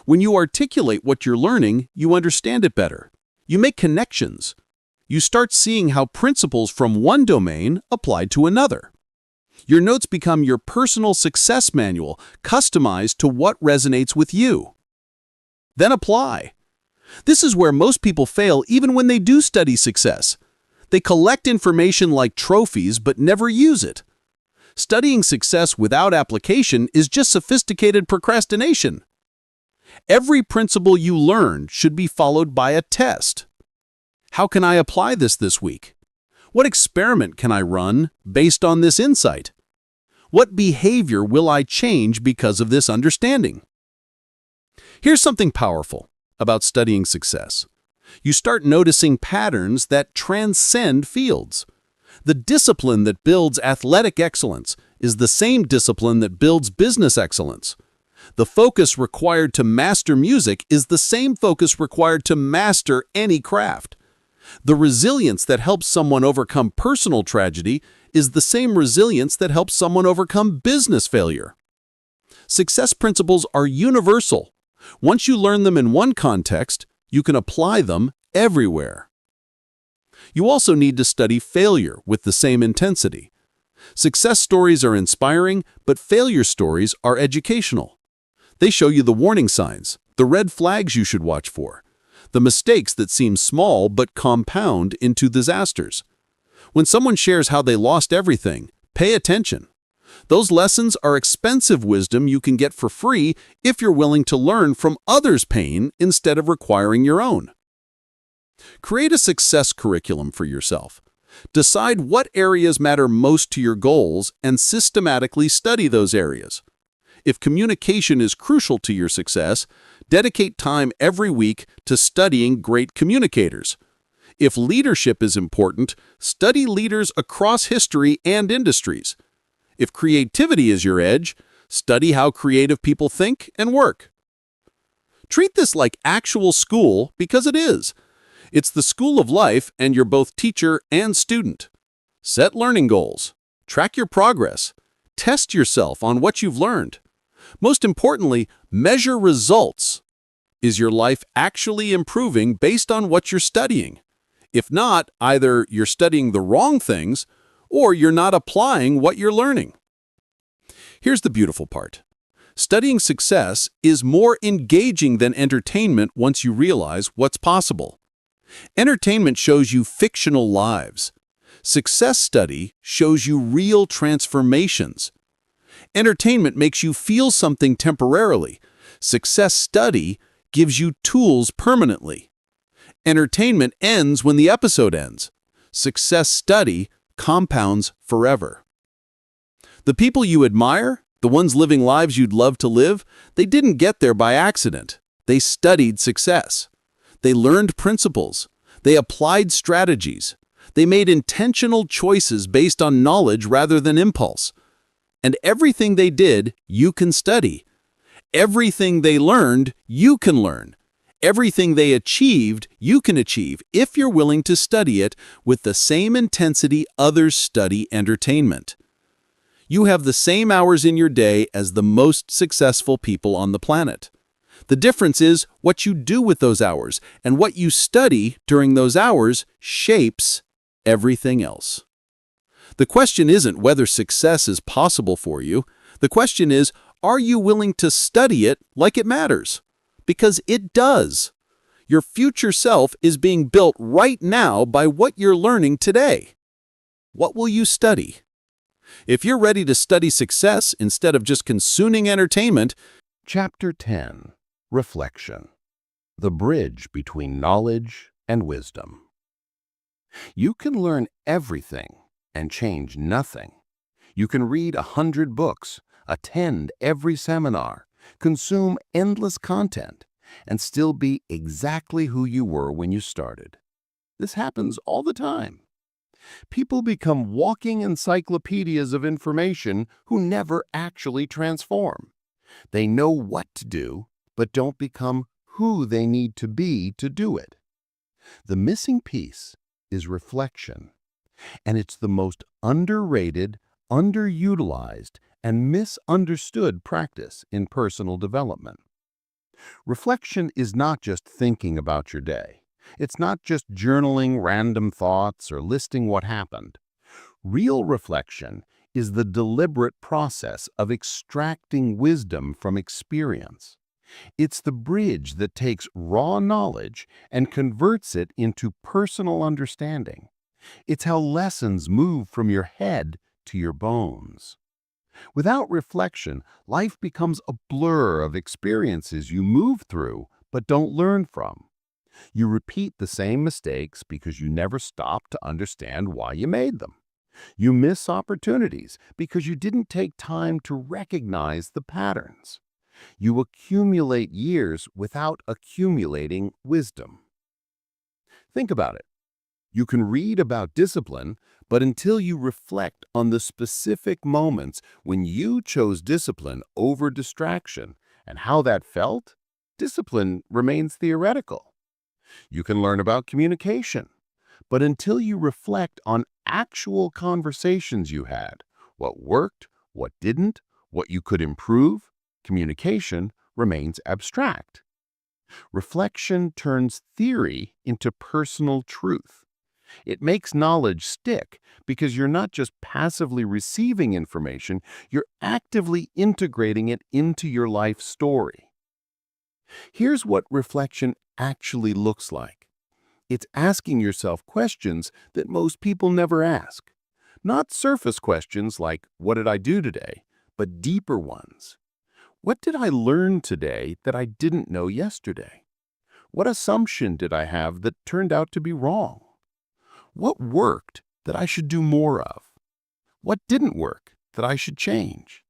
Speaker 1: When you articulate what you're learning, you understand it better. You make connections. You start seeing how principles from one domain apply to another. Your notes become your personal success manual, customized to what resonates with you. Then apply. This is where most people fail even when they do study success. They collect information like trophies but never use it. Studying success without application is just sophisticated procrastination. Every principle you learn should be followed by a test. How can I apply this week? What experiment can I run based on this insight? What behavior will I change because of this understanding? Here's something powerful about studying success. You start noticing patterns that transcend fields. The discipline that builds athletic excellence is the same discipline that builds business excellence. The focus required to master music is the same focus required to master any craft. The resilience that helps someone overcome personal tragedy is the same resilience that helps someone overcome business failure. Success principles are universal. Once you learn them in one context, you can apply them everywhere. You also need to study failure with the same intensity. Success stories are inspiring, but failure stories are educational. They show you the warning signs, the red flags you should watch for, the mistakes that seem small but compound into disasters. When someone shares how they lost everything, pay attention. Those lessons are expensive wisdom you can get for free if you're willing to learn from others' pain instead of requiring your own. Create a success curriculum for yourself. Decide what areas matter most to your goals and systematically study those areas. If communication is crucial to your success, dedicate time every week to studying great communicators. If leadership is important, study leaders across history and industries. If creativity is your edge, study how creative people think and work. Treat this like actual school because it is. It's the school of life and you're both teacher and student. Set learning goals. Track your progress. Test yourself on what you've learned. Most importantly, measure results. Is your life actually improving based on what you're studying? If not, either you're studying the wrong things or you're not applying what you're learning. Here's the beautiful part. Studying success is more engaging than entertainment once you realize what's possible. Entertainment shows you fictional lives. Success study shows you real transformations. Entertainment makes you feel something temporarily. Success study gives you tools permanently. Entertainment ends when the episode ends. Success study compounds forever. The people you admire, the ones living lives you'd love to live, they didn't get there by accident. They studied success. They learned principles. They applied strategies. They made intentional choices based on knowledge rather than impulse. And everything they did, you can study. Everything they learned, you can learn.
Speaker 5: Everything they achieved, you can achieve if you're willing to study it with the same intensity others study entertainment. You have the same hours in your day as the most successful people on the planet. The difference is what you do with those hours, and what you study during those hours shapes everything else. The question isn't whether success is possible for you. The question is, are you willing to study it like it matters? Because it does. Your future self is being built right now by what you're learning today. What will you study? If you're ready to study success instead of just consuming entertainment,
Speaker 1: Chapter 10. Reflection. The bridge between knowledge and wisdom. You can learn everything and change nothing. You can read 100 books, attend every seminar, consume endless content, and still be exactly who you were when you started. This happens all the time. People become walking encyclopedias of information who never actually transform. They know what to do, but don't become who they need to be to do it. The missing piece is reflection, and it's the most underrated, underutilized, and misunderstood practice in personal development. Reflection is not just thinking about your day. It's not just journaling random thoughts or listing what happened. Real reflection is the deliberate process of extracting wisdom from experience. It's the bridge that takes raw knowledge and converts it into personal understanding. It's how lessons move from your head to your bones. Without reflection, life becomes a blur of experiences you move through but don't learn from. You repeat the same mistakes because you never stopped to understand why you made them. You miss opportunities because you didn't take time to recognize the patterns. You accumulate years without accumulating wisdom. Think about it. You can read about discipline, but until you reflect on the specific moments when you chose discipline over distraction and how that felt, discipline remains theoretical. You can learn about communication, but until you reflect on actual conversations you had, what worked, what didn't, what you could improve, communication remains abstract. Reflection turns theory into personal truth. It makes knowledge stick because you're not just passively receiving information, you're actively integrating it into your life story. Here's what reflection actually looks like. It's asking yourself questions that most people never ask. Not surface questions like, what did I do today? But deeper ones. What did I learn today that I didn't know yesterday? What assumption did I have that turned out to be wrong? What worked that I should do more of? What didn't work that I should change?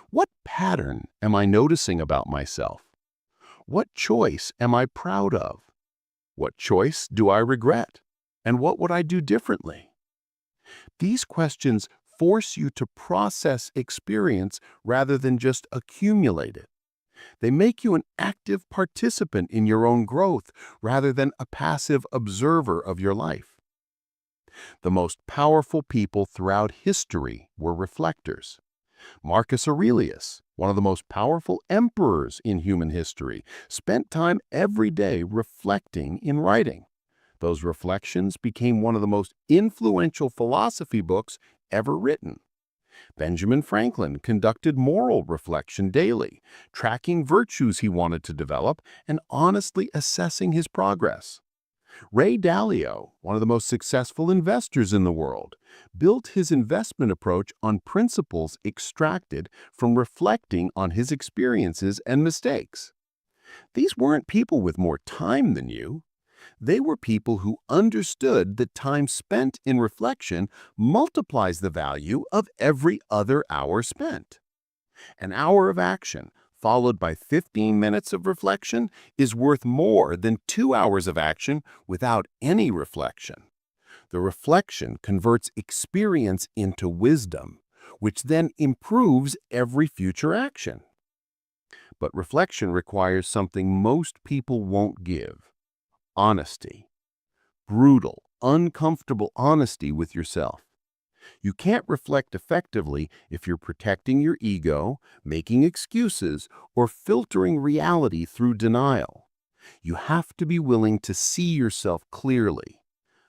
Speaker 1: What pattern am I noticing about myself? What choice am I proud of? What choice do I regret? And what would I do differently? These questions force you to process experience rather than just accumulate it. They make you an active participant in your own growth rather than a passive observer of your life. The most powerful people throughout history were reflectors. Marcus Aurelius, one of the most powerful emperors in human history, spent time every day reflecting in writing. Those reflections became one of the most influential philosophy books ever written. Benjamin Franklin conducted moral reflection daily, tracking virtues he wanted to develop and honestly assessing his progress. Ray Dalio, one of the most successful investors in the world, built his investment approach on principles extracted from reflecting on his experiences and mistakes. These weren't people with more time than you. They were people who understood that time spent in reflection multiplies the value of every other hour spent. An hour of action, followed by 15 minutes of reflection, is worth more than 2 hours of action without any reflection. The reflection converts experience into wisdom, which then improves every future action.
Speaker 2: But reflection requires something most people won't give: honesty. Brutal, uncomfortable honesty with yourself. You can't reflect effectively if you're protecting your ego, making excuses, or filtering reality through denial. You have to be willing to see yourself clearly: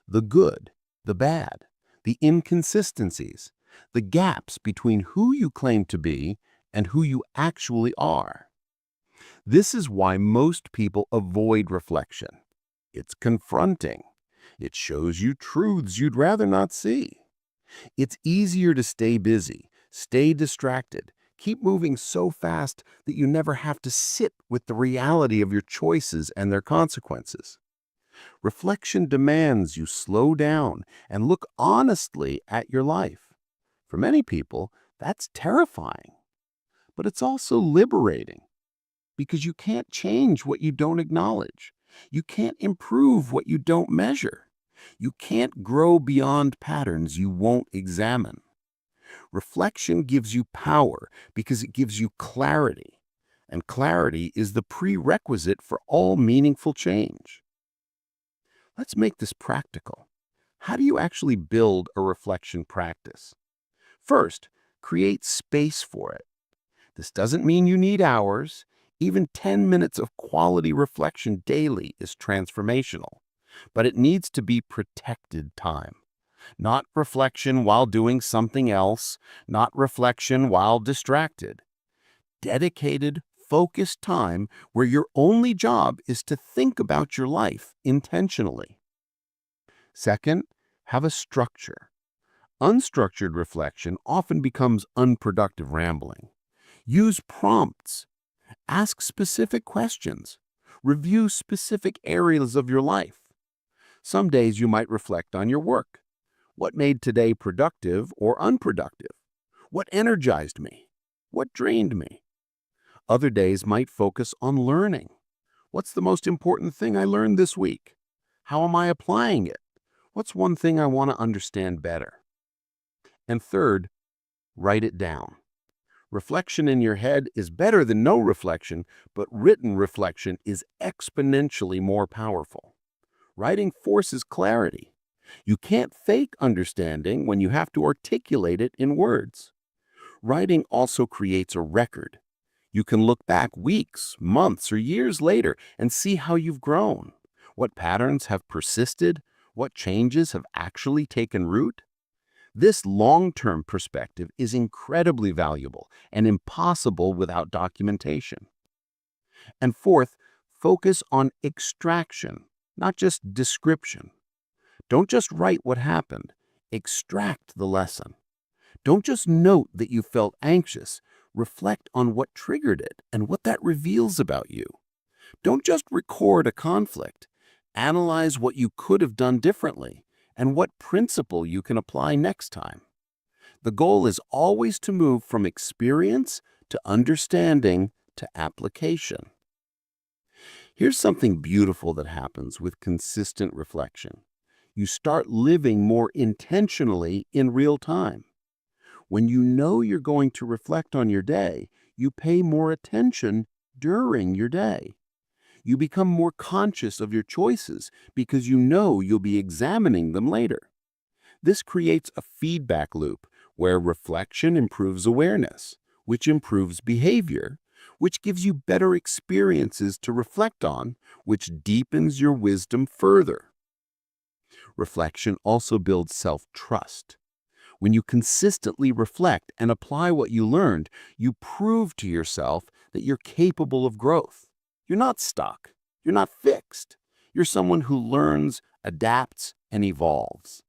Speaker 2: the good, the bad, the inconsistencies, the gaps between who you claim to be and who you actually are. This is why most people avoid reflection. It's confronting. It shows you truths you'd rather not see. It's easier to stay busy, stay distracted, keep moving so fast that you never have to sit with the reality of your choices and their consequences. Reflection demands you slow down and look honestly at your life. For many people, that's terrifying. But it's also liberating, because you can't change what you don't acknowledge. You can't improve what you don't measure. You can't grow beyond patterns you won't examine. Reflection gives you power because it gives you clarity, and clarity is the prerequisite for all meaningful change. Let's make this practical. How do you actually build a reflection practice? First, create space for it. This doesn't mean you need hours. Even 10 minutes of quality reflection daily is transformational. But it needs to be protected time. Not reflection while doing something else, not reflection while distracted. Dedicated, focused time where your only job is to think about your life intentionally. Second, have a structure. Unstructured reflection often becomes unproductive rambling. Use prompts. Ask specific questions. Review specific areas of your life. Some days you might reflect on your work. What made today productive or unproductive? What energized me? What drained me? Other days might focus on learning. What's the most important thing I learned this week? How am I applying it? What's one thing I want to understand better? And third, write it down. Reflection in your head is better than no reflection, but written reflection is exponentially more powerful. Writing forces clarity. You can't fake understanding when you have to articulate it in words. Writing also creates a record. You can look back weeks, months, or years later and see how you've grown, what patterns have persisted, what changes have actually taken root. This long-term perspective is incredibly valuable and impossible without documentation. And fourth, focus on extraction, not just description. Don't just write what happened, extract the lesson. Don't just note that you felt anxious, reflect on what triggered it and what that reveals about you. Don't just record a conflict, analyze what you could have done differently and what principle you can apply next time. The goal is always to move from experience to understanding to application. Here's something beautiful that happens with consistent reflection. You start living more intentionally in real time. When you know you're going to reflect on your day, you pay more attention during your day. You become more conscious of your choices because you know you'll be examining them later. This creates a feedback loop where reflection improves awareness, which improves behavior, which gives you better experiences to reflect on, which deepens your wisdom further. Reflection also builds self-trust. When you consistently reflect and apply what you learned, you prove to yourself that you're capable of growth. You're not stuck. You're not fixed. You're someone who learns, adapts, and evolves.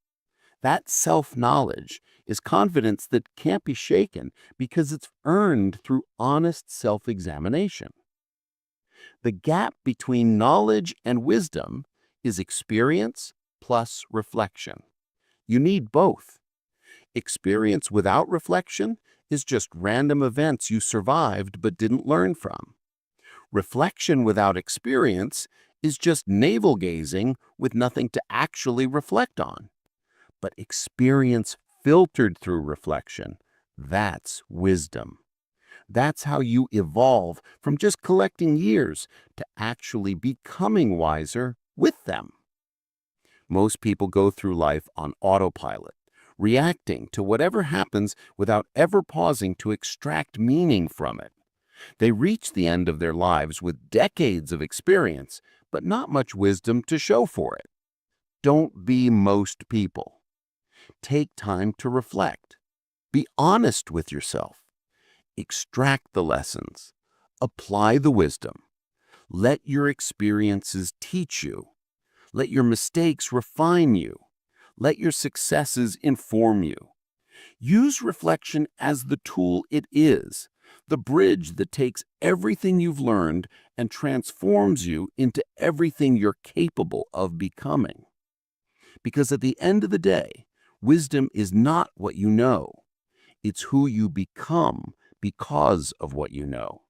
Speaker 2: That self-knowledge is confidence that can't be shaken because it's earned through honest self-examination. The gap between knowledge and wisdom is experience plus reflection. You need both. Experience without reflection is just random events you survived but didn't learn from. Reflection without experience is just navel-gazing with nothing to actually reflect on. But experience filtered through reflection, that's wisdom. That's how you evolve from just collecting years to actually becoming wiser with them. Most people go through life on autopilot, reacting to whatever happens without ever pausing to extract meaning from it. They reach the end of their lives with decades of experience, but not much wisdom to show for it. Don't be most people. Take time to reflect. Be honest with yourself. Extract the lessons. Apply the wisdom. Let your experiences teach you. Let your mistakes refine you. Let your successes inform you. Use reflection as the tool it is, the bridge that takes everything you've learned and transforms you into everything you're capable of becoming. Because at the end of the day, wisdom is not what you know. It's who you become because of what you know.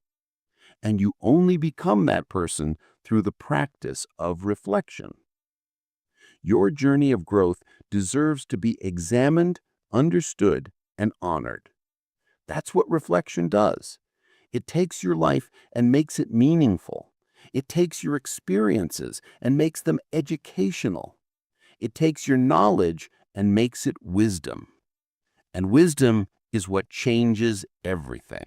Speaker 2: And you only become that person through the practice of reflection. Your journey of growth deserves to be examined, understood, and honored. That's what reflection does. It takes your life and makes it meaningful. It takes your experiences and makes them educational. It takes your knowledge and makes it wisdom. And wisdom is what changes everything.